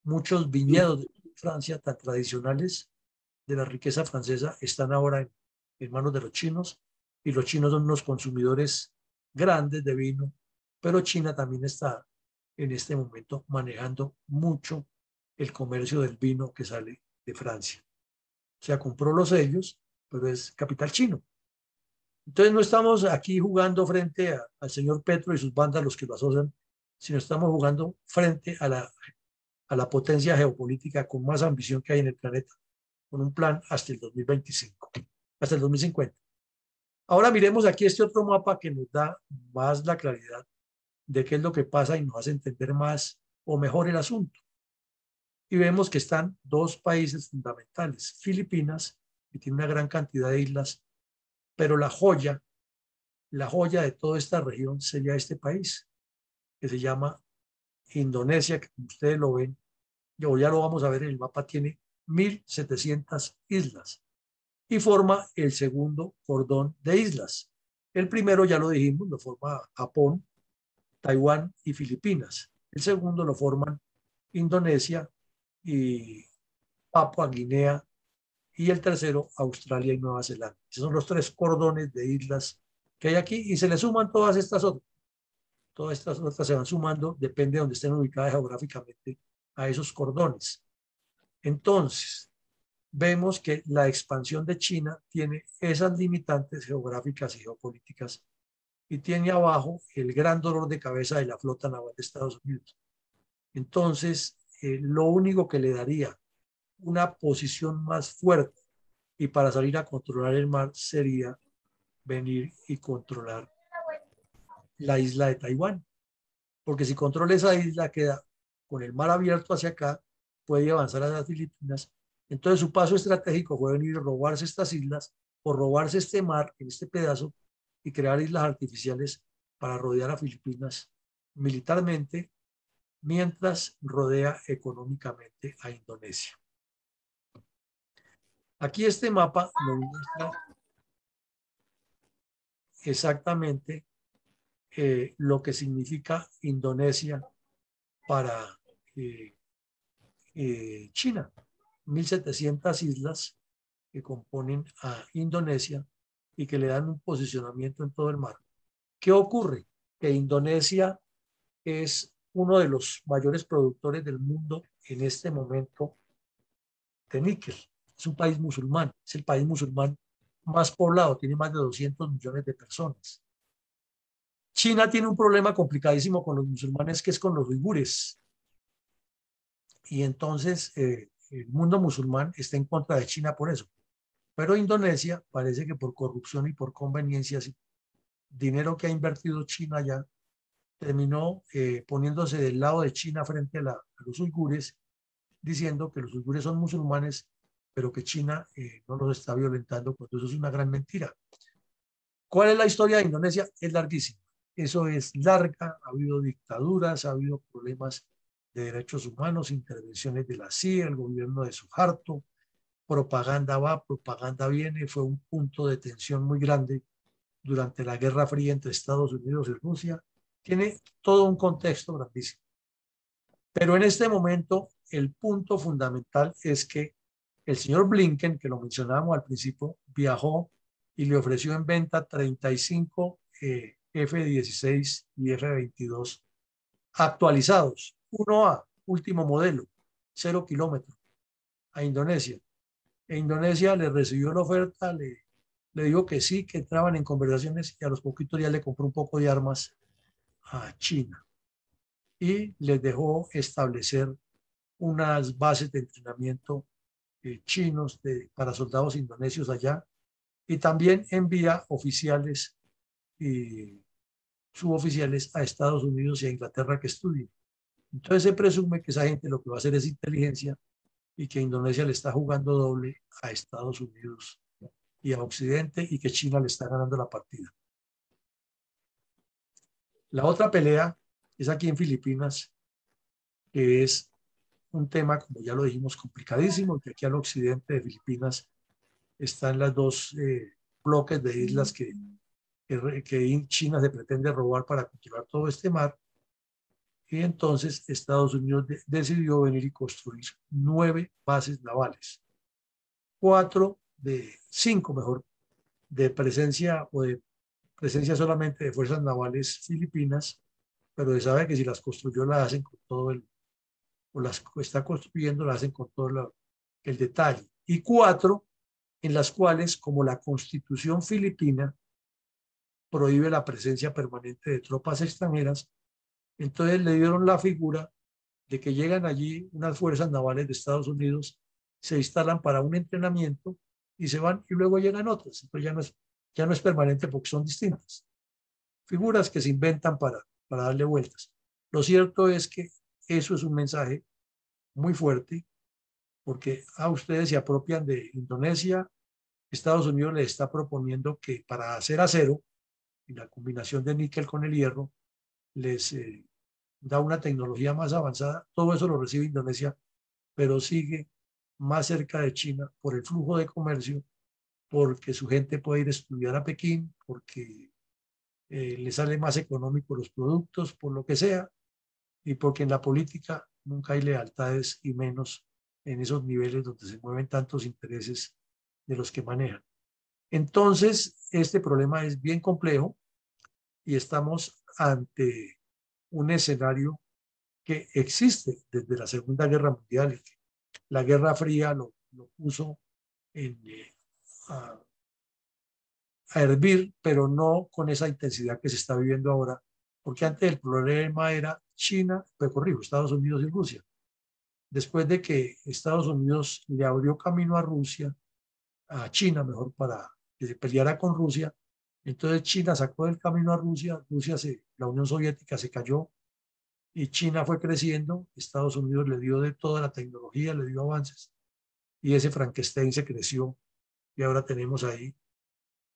muchos viñedos de Francia tan tradicionales de la riqueza francesa están ahora en manos de los chinos, y los chinos son unos consumidores grandes de vino, pero China también está en este momento manejando mucho el comercio del vino que sale de Francia. O sea, compró los sellos, pero es capital chino. Entonces no estamos aquí jugando frente al señor Petro y sus bandas, los que lo asocian, sino estamos jugando frente a la potencia geopolítica con más ambición que hay en el planeta, con un plan hasta el 2025, hasta el 2050. Ahora miremos aquí este otro mapa que nos da más la claridad de qué es lo que pasa y nos hace entender más o mejor el asunto. Y vemos que están dos países fundamentales: Filipinas, que tiene una gran cantidad de islas, Pero la joya de toda esta región sería este país, que se llama Indonesia, que como ustedes lo ven, ya lo vamos a ver en el mapa, tiene 1.700 islas y forma el segundo cordón de islas. El primero, ya lo dijimos, lo forma Japón, Taiwán y Filipinas. El segundo lo forman Indonesia y Papua Guinea, y el tercero Australia y Nueva Zelanda. Esos son los tres cordones de islas que hay aquí y se le suman todas estas otras. Todas estas otras se van sumando, depende de donde estén ubicadas geográficamente a esos cordones. Entonces, vemos que la expansión de China tiene esas limitantes geográficas y geopolíticas y tiene abajo el gran dolor de cabeza de la flota naval de Estados Unidos. Entonces, lo único que le daría una posición más fuerte y para salir a controlar el mar sería venir y controlar la isla de Taiwán. Porque si controla esa isla, queda con el mar abierto hacia acá, puede avanzar a las Filipinas. Entonces su paso estratégico fue venir a robarse estas islas o robarse este mar en este pedazo y crear islas artificiales para rodear a Filipinas militarmente, mientras rodea económicamente a Indonesia. Aquí este mapa nos muestra exactamente lo que significa Indonesia para China. 1.700 islas que componen a Indonesia y que le dan un posicionamiento en todo el mar. ¿Qué ocurre? Que Indonesia es uno de los mayores productores del mundo en este momento de níquel. Es un país musulmán, es el país musulmán más poblado, tiene más de 200 millones de personas. China tiene un problema complicadísimo con los musulmanes, que es con los uigures. Y entonces el mundo musulmán está en contra de China por eso. Pero Indonesia parece que por corrupción y por conveniencias, dinero que ha invertido China ya, terminó poniéndose del lado de China frente a los uigures, diciendo que los uigures son musulmanes, pero que China no los está violentando, cuando eso es una gran mentira. ¿Cuál es la historia de Indonesia? Es larguísima. Eso es larga, ha habido dictaduras, ha habido problemas de derechos humanos, intervenciones de la CIA, el gobierno de Suharto, propaganda va, propaganda viene, fue un punto de tensión muy grande durante la Guerra Fría entre Estados Unidos y Rusia. Tiene todo un contexto grandísimo. Pero en este momento, el punto fundamental es que el señor Blinken, que lo mencionábamos al principio, viajó y le ofreció en venta 35 F-16 y F-22 actualizados, 1A, último modelo, 0 kilómetros, a Indonesia. E Indonesia le recibió la oferta, le dijo que sí, que entraban en conversaciones y a los poquitos días le compró un poco de armas a China y les dejó establecer unas bases de entrenamiento chinos para soldados indonesios allá y también envía oficiales y suboficiales a Estados Unidos y a Inglaterra que estudien. Entonces se presume que esa gente lo que va a hacer es inteligencia y que Indonesia le está jugando doble a Estados Unidos y a Occidente y que China le está ganando la partida. La otra pelea es aquí en Filipinas, que es un tema, como ya lo dijimos, complicadísimo, que aquí al occidente de Filipinas están las dos bloques de islas que China se pretende robar para controlar todo este mar. Y entonces Estados Unidos decidió venir y construir 9 bases navales, 5 mejor, de presencia o de presencia solamente de fuerzas navales filipinas, pero se sabe que si las construyó las hacen con todo o las está construyendo las hacen con todo el detalle. Y 4 en las cuales, como la constitución filipina prohíbe la presencia permanente de tropas extranjeras, entonces le dieron la figura de que llegan allí unas fuerzas navales de Estados Unidos, se instalan para un entrenamiento y se van y luego llegan otras. Entonces ya no es permanente porque son distintas. Figuras que se inventan para darle vueltas. Lo cierto es que eso es un mensaje muy fuerte porque ustedes se apropian de Indonesia, Estados Unidos le está proponiendo que para hacer acero y la combinación de níquel con el hierro les da una tecnología más avanzada. Todo eso lo recibe Indonesia, pero sigue más cerca de China por el flujo de comercio, porque su gente puede ir a estudiar a Pekín, porque le sale más económico los productos, por lo que sea, y porque en la política nunca hay lealtades y menos en esos niveles donde se mueven tantos intereses de los que manejan. Entonces, este problema es bien complejo y estamos ante un escenario que existe desde la Segunda Guerra Mundial. La Guerra Fría lo puso en, a, a hervir, pero no con esa intensidad que se está viviendo ahora, porque antes el problema era China, pues corrijo, Estados Unidos y Rusia. Después de que Estados Unidos le abrió camino a Rusia, a China mejor, para que se peleara con Rusia, entonces China sacó del camino a Rusia, la Unión Soviética se cayó y China fue creciendo, Estados Unidos le dio de toda la tecnología, le dio avances y ese Frankenstein se creció y ahora tenemos ahí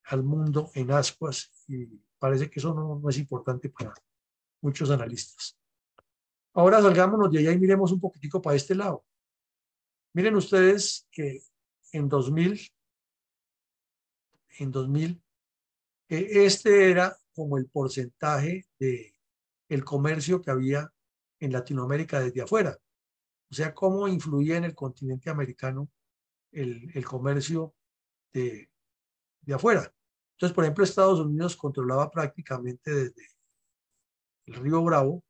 al mundo en ascuas y parece que eso no es importante para muchos analistas. Ahora salgámonos de allá y miremos un poquitico para este lado. Miren ustedes que en 2000, este era como el porcentaje de el comercio que había en Latinoamérica desde afuera. O sea, cómo influía en el continente americano el comercio de, de afuera. Entonces, por ejemplo, Estados Unidos controlaba prácticamente desde el río Bravo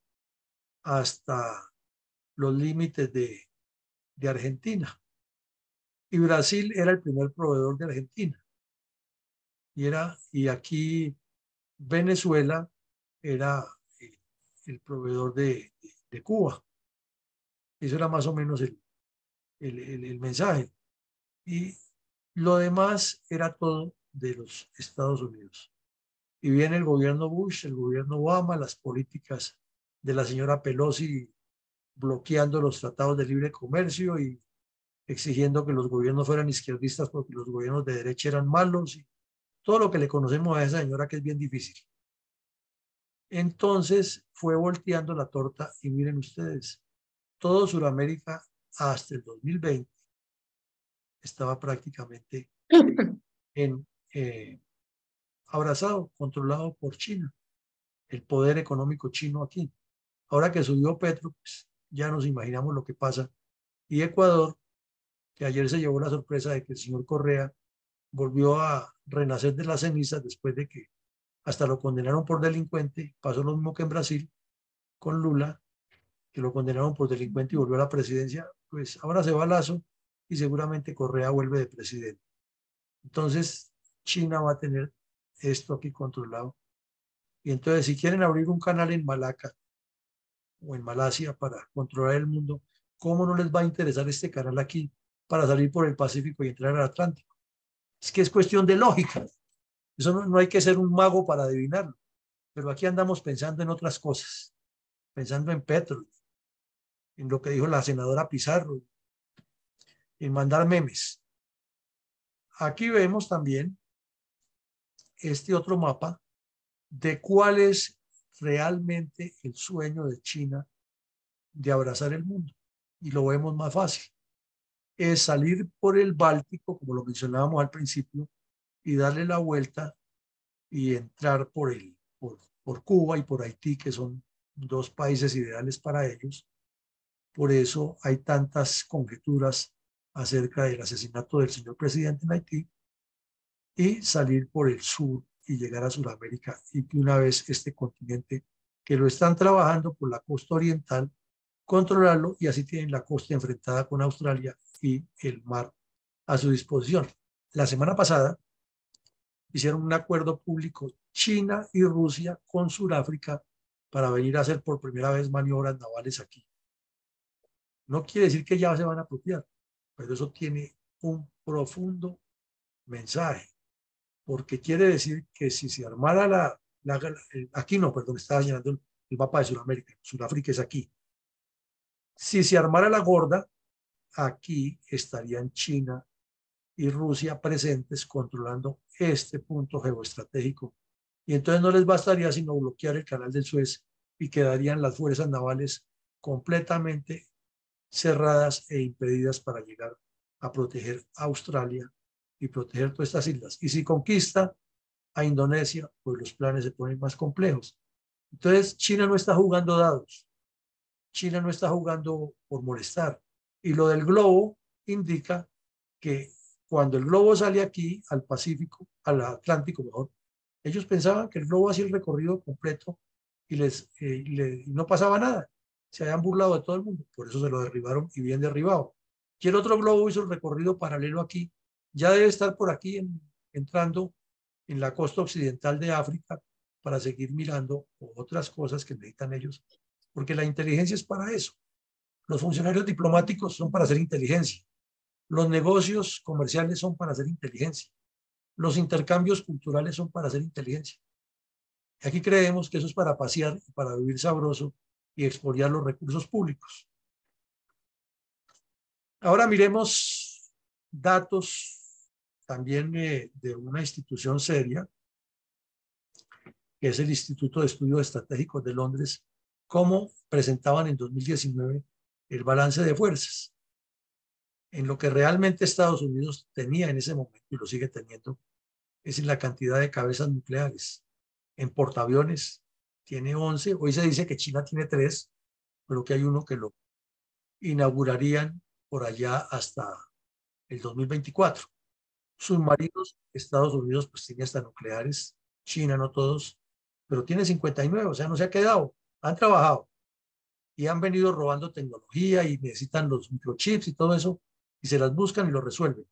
hasta los límites de Argentina. Y Brasil era el primer proveedor de Argentina. Y aquí Venezuela era el proveedor de Cuba. Eso era más o menos el mensaje. Y lo demás era todo de los Estados Unidos. Y viene el gobierno Bush, el gobierno Obama, las políticas de la señora Pelosi bloqueando los tratados de libre comercio y exigiendo que los gobiernos fueran izquierdistas porque los gobiernos de derecha eran malos y todo lo que le conocemos a esa señora que es bien difícil. Entonces fue volteando la torta y miren ustedes, todo Sudamérica hasta el 2020 estaba prácticamente en, abrazado, controlado por China, el poder económico chino aquí. Ahora que subió Petro, pues ya nos imaginamos lo que pasa. Y Ecuador, que ayer se llevó la sorpresa de que el señor Correa volvió a renacer de las cenizas después de que hasta lo condenaron por delincuente, pasó lo mismo que en Brasil con Lula, que lo condenaron por delincuente y volvió a la presidencia, pues ahora se va a Lazo y seguramente Correa vuelve de presidente. Entonces, China va a tener esto aquí controlado. Y entonces, si quieren abrir un canal en Malaca o en Malasia para controlar el mundo, ¿cómo no les va a interesar este canal aquí para salir por el Pacífico y entrar al Atlántico? Es que es cuestión de lógica. Eso no hay que ser un mago para adivinarlo. Pero aquí andamos pensando en otras cosas, pensando en Petro, en lo que dijo la senadora Pizarro, en mandar memes. Aquí vemos también este otro mapa de cuál es realmente el sueño de China de abrazar el mundo. Y lo vemos más fácil. Es salir por el Báltico, como lo mencionábamos al principio, y darle la vuelta y entrar por Cuba y por Haití, que son dos países ideales para ellos. Por eso hay tantas conjeturas acerca del asesinato del señor presidente en Haití y salir por el sur y llegar a Sudamérica y que una vez este continente que lo están trabajando por la costa oriental, controlarlo y así tienen la costa enfrentada con Australia y el mar a su disposición. La semana pasada hicieron un acuerdo público China y Rusia con Sudáfrica para venir a hacer por primera vez maniobras navales aquí. No quiere decir que ya se van a apropiar, pero eso tiene un profundo mensaje, porque quiere decir que si se armara aquí no, perdón, estaba señalando el mapa de Sudamérica, Sudáfrica es aquí. Si se armara la gorda, aquí estarían China y Rusia presentes controlando este punto geoestratégico. Y entonces no les bastaría sino bloquear el canal del Suez y quedarían las fuerzas navales completamente cerradas e impedidas para llegar a proteger a Australia y proteger todas estas islas. Y si conquista a Indonesia, pues los planes se ponen más complejos. Entonces, China no está jugando dados. China no está jugando por molestar. Y lo del globo indica que cuando el globo sale aquí al Pacífico, al Atlántico mejor, ellos pensaban que el globo hacía el recorrido completo y no pasaba nada. Se habían burlado de todo el mundo, por eso se lo derribaron y bien derribado. Y el otro globo hizo el recorrido paralelo aquí, ya debe estar por aquí entrando en la costa occidental de África para seguir mirando otras cosas que necesitan ellos, porque la inteligencia es para eso. Los funcionarios diplomáticos son para hacer inteligencia. Los negocios comerciales son para hacer inteligencia. Los intercambios culturales son para hacer inteligencia. Y aquí creemos que eso es para pasear, para vivir sabroso y expoliar los recursos públicos. Ahora miremos datos también de una institución seria, que es el Instituto de Estudios Estratégicos de Londres, cómo presentaban en 2019 el balance de fuerzas. En lo que realmente Estados Unidos tenía en ese momento y lo sigue teniendo es en la cantidad de cabezas nucleares. En portaaviones tiene 11, hoy se dice que China tiene 3, pero que hay uno que lo inaugurarían por allá hasta el 2024. Submarinos, Estados Unidos pues tiene hasta nucleares, China no todos, pero tiene 59, o sea, no se ha quedado, han trabajado y han venido robando tecnología y necesitan los microchips y todo eso, y se las buscan y lo resuelven.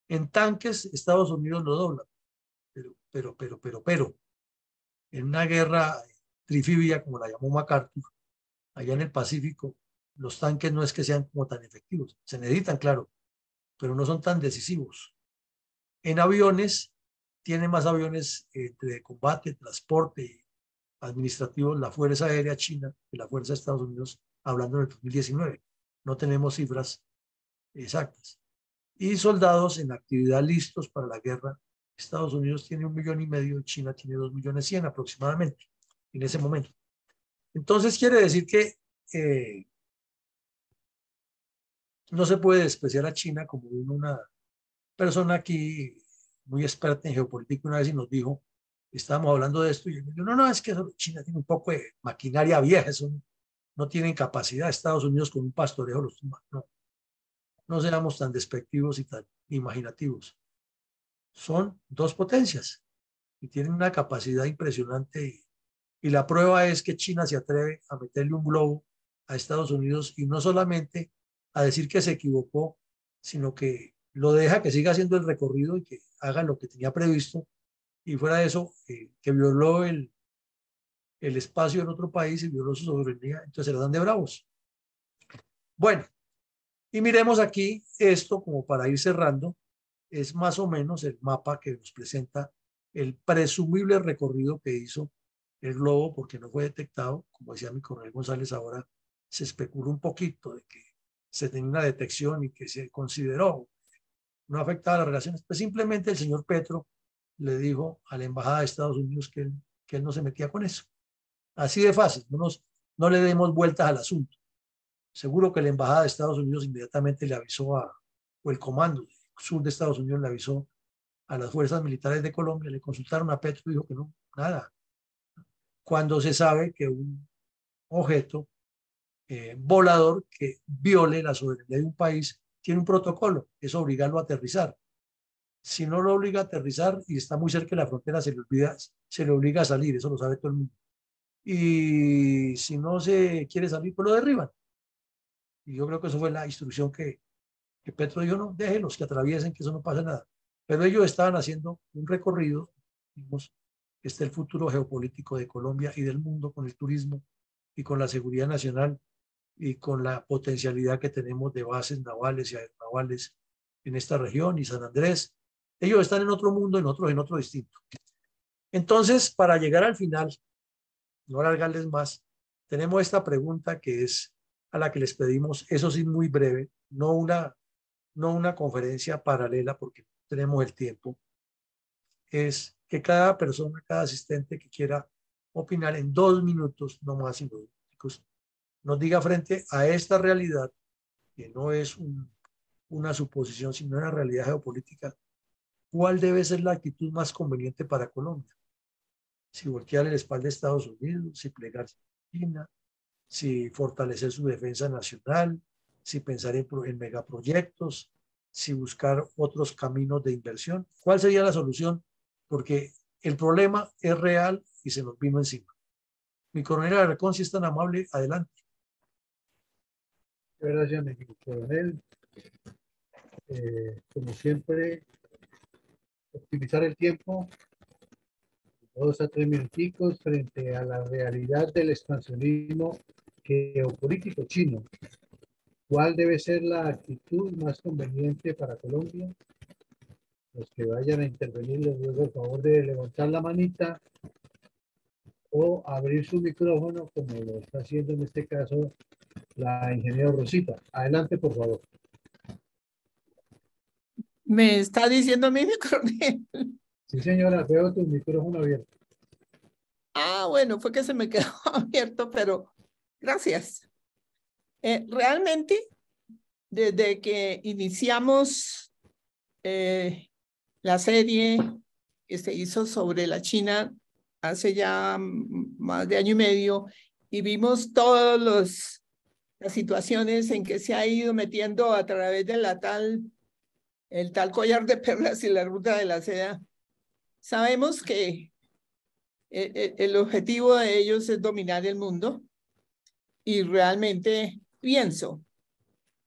En tanques, Estados Unidos lo dobla, pero, en una guerra trifibia, como la llamó MacArthur, allá en el Pacífico, los tanques no es que sean como tan efectivos, se necesitan, claro, pero no son tan decisivos. En aviones, tiene más aviones de combate, transporte, administrativos, la Fuerza Aérea China que la Fuerza de Estados Unidos, hablando en el 2019. No tenemos cifras exactas. Y soldados en actividad listos para la guerra. Estados Unidos tiene 1,5 millones, China tiene 2,1 millones aproximadamente en ese momento. Entonces quiere decir que no se puede despreciar a China como una persona aquí muy experta en geopolítica una vez y nos dijo, estábamos hablando de esto y yo digo, no, es que China tiene un poco de maquinaria vieja, eso no tienen capacidad. Estados Unidos con un pastoreo los tumba. No seamos tan despectivos y tan imaginativos. Son dos potencias y tienen una capacidad impresionante y la prueba es que China se atreve a meterle un globo a Estados Unidos y no solamente a decir que se equivocó, sino que lo deja que siga haciendo el recorrido y que haga lo que tenía previsto y fuera de eso, que violó el espacio en otro país y violó su soberanía, entonces se la dan de bravos. Bueno, y miremos aquí esto como para ir cerrando, es más o menos el mapa que nos presenta el presumible recorrido que hizo el globo porque no fue detectado, como decía mi coronel González, ahora se especula un poquito de que se tenía una detección y que se consideró no afectaba las relaciones, pues simplemente el señor Petro le dijo a la embajada de Estados Unidos que él no se metía con eso. Así de fácil, no le demos vueltas al asunto. Seguro que la embajada de Estados Unidos inmediatamente le avisó o el comando sur de Estados Unidos le avisó a las fuerzas militares de Colombia, le consultaron a Petro y dijo que no, nada. Cuando se sabe que un objeto volador que viole la soberanía de un país tiene un protocolo, es obligarlo a aterrizar. Si no lo obliga a aterrizar y está muy cerca de la frontera, se le obliga a salir, eso lo sabe todo el mundo. Y si no se quiere salir, pues lo derriban. Y yo creo que eso fue la instrucción que Petro dijo, no, déjenlos que atraviesen, que eso no pasa nada. Pero ellos estaban haciendo un recorrido, vimos que está el futuro geopolítico de Colombia y del mundo con el turismo y con la seguridad nacional y con la potencialidad que tenemos de bases navales y aeronavales en esta región y San Andrés. Ellos están en otro mundo, en otro distinto. Entonces, para llegar al final, no alargarles más, tenemos esta pregunta que es a la que les pedimos, eso sí muy breve, no una no una conferencia paralela porque no tenemos el tiempo, es que cada persona, cada asistente que quiera opinar en 2 minutos, no más sintéticos, nos diga frente a esta realidad, que no es una suposición, sino una realidad geopolítica, cuál debe ser la actitud más conveniente para Colombia. Si voltear el espalda a Estados Unidos, si plegarse a China, si fortalecer su defensa nacional, si pensar en megaproyectos, si buscar otros caminos de inversión. ¿Cuál sería la solución? Porque el problema es real y se nos vino encima. Mi coronel Alarcón, si es tan amable, adelante. Gracias, mi coronel. Como siempre, optimizar el tiempo, 2 a 3 minuticos frente a la realidad del expansionismo geopolítico chino. ¿Cuál debe ser la actitud más conveniente para Colombia? Los que vayan a intervenir, les ruego el favor de levantar la manita o abrir su micrófono, como lo está haciendo en este caso la ingeniera Rosita. Adelante, por favor. Me está diciendo mi coronel. Sí, señora, veo tu micrófono abierto. Ah, bueno, fue que se me quedó abierto, pero gracias. Realmente, desde que iniciamos la serie que se hizo sobre la China hace ya más de año y medio, y vimos todas las situaciones en que se ha ido metiendo a través de el tal collar de perlas y la ruta de la seda, sabemos que el objetivo de ellos es dominar el mundo, y realmente pienso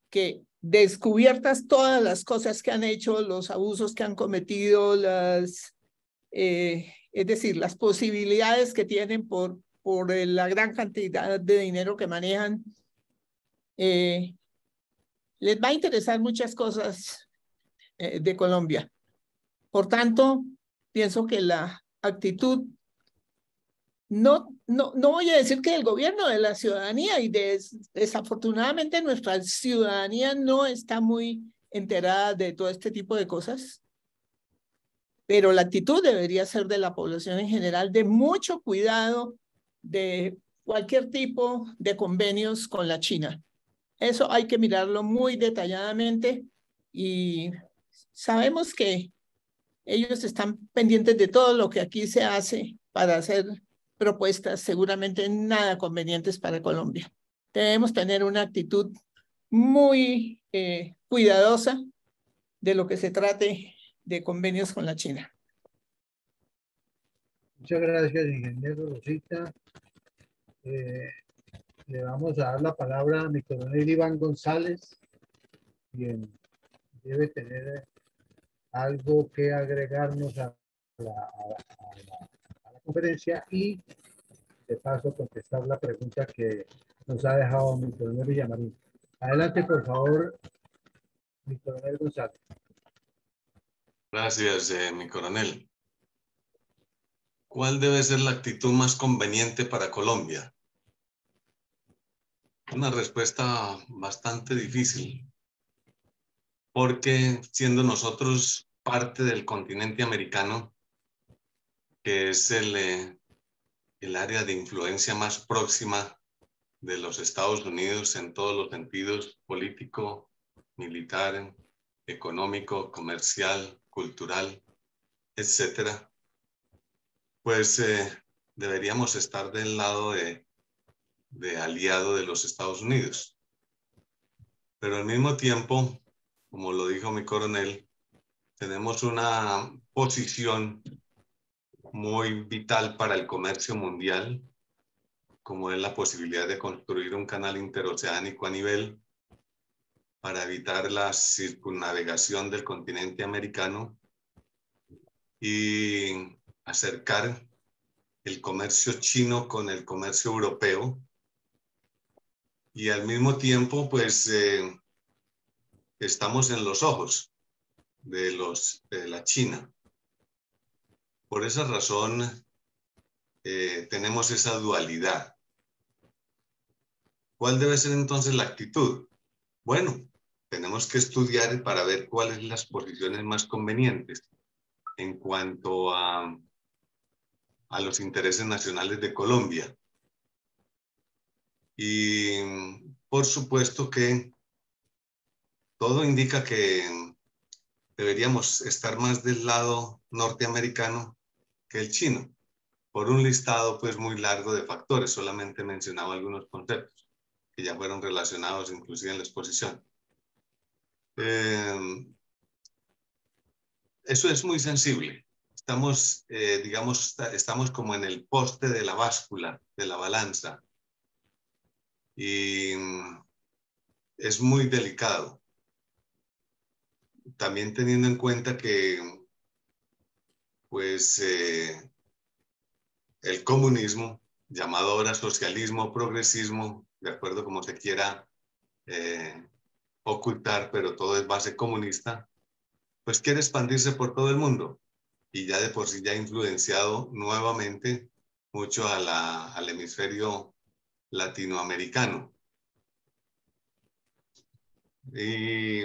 que descubiertas todas las cosas que han hecho, los abusos que han cometido, es decir, las posibilidades que tienen por la gran cantidad de dinero que manejan, les va a interesar muchas cosas de Colombia. Por tanto, pienso que la actitud, no voy a decir que del gobierno, de la ciudadanía, y desafortunadamente nuestra ciudadanía no está muy enterada de todo este tipo de cosas, pero la actitud debería ser de la población en general, de mucho cuidado de cualquier tipo de convenios con la China. Eso hay que mirarlo muy detalladamente, y sabemos que ellos están pendientes de todo lo que aquí se hace para hacer propuestas seguramente nada convenientes para Colombia. Debemos tener una actitud muy cuidadosa de lo que se trate de convenios con la China. Muchas gracias, ingeniero Rosita. Le vamos a dar la palabra a mi coronel Iván González, quien debe tener algo que agregarnos a la conferencia y de paso contestar la pregunta que nos ha dejado mi coronel Villamarín. Adelante, por favor, mi coronel González. Gracias, mi coronel. ¿Cuál debe ser la actitud más conveniente para Colombia? Una respuesta bastante difícil, porque siendo nosotros parte del continente americano, que es el área de influencia más próxima de los Estados Unidos en todos los sentidos: político, militar, económico, comercial, cultural, etcétera, pues deberíamos estar del lado de aliado de los Estados Unidos. Pero al mismo tiempo, como lo dijo mi coronel, tenemos una posición muy vital para el comercio mundial, como es la posibilidad de construir un canal interoceánico a nivel para evitar la circunnavegación del continente americano y acercar el comercio chino con el comercio europeo. Y al mismo tiempo, pues, estamos en los ojos de la China. Por esa razón, tenemos esa dualidad. ¿Cuál debe ser entonces la actitud? Bueno, tenemos que estudiar para ver cuáles son las posiciones más convenientes en cuanto a los intereses nacionales de Colombia. Y por supuesto que todo indica que deberíamos estar más del lado norteamericano que el chino, por un listado pues muy largo de factores. Solamente he mencionado algunos conceptos que ya fueron relacionados inclusive en la exposición. Eso es muy sensible. Estamos, digamos, estamos como en el poste de la báscula, de la balanza. Y es muy delicado. También teniendo en cuenta que, pues, el comunismo, llamado ahora socialismo o progresismo, de acuerdo como se quiera ocultar, pero todo es base comunista, pues quiere expandirse por todo el mundo y ya de por sí ya ha influenciado nuevamente mucho al hemisferio latinoamericano. Y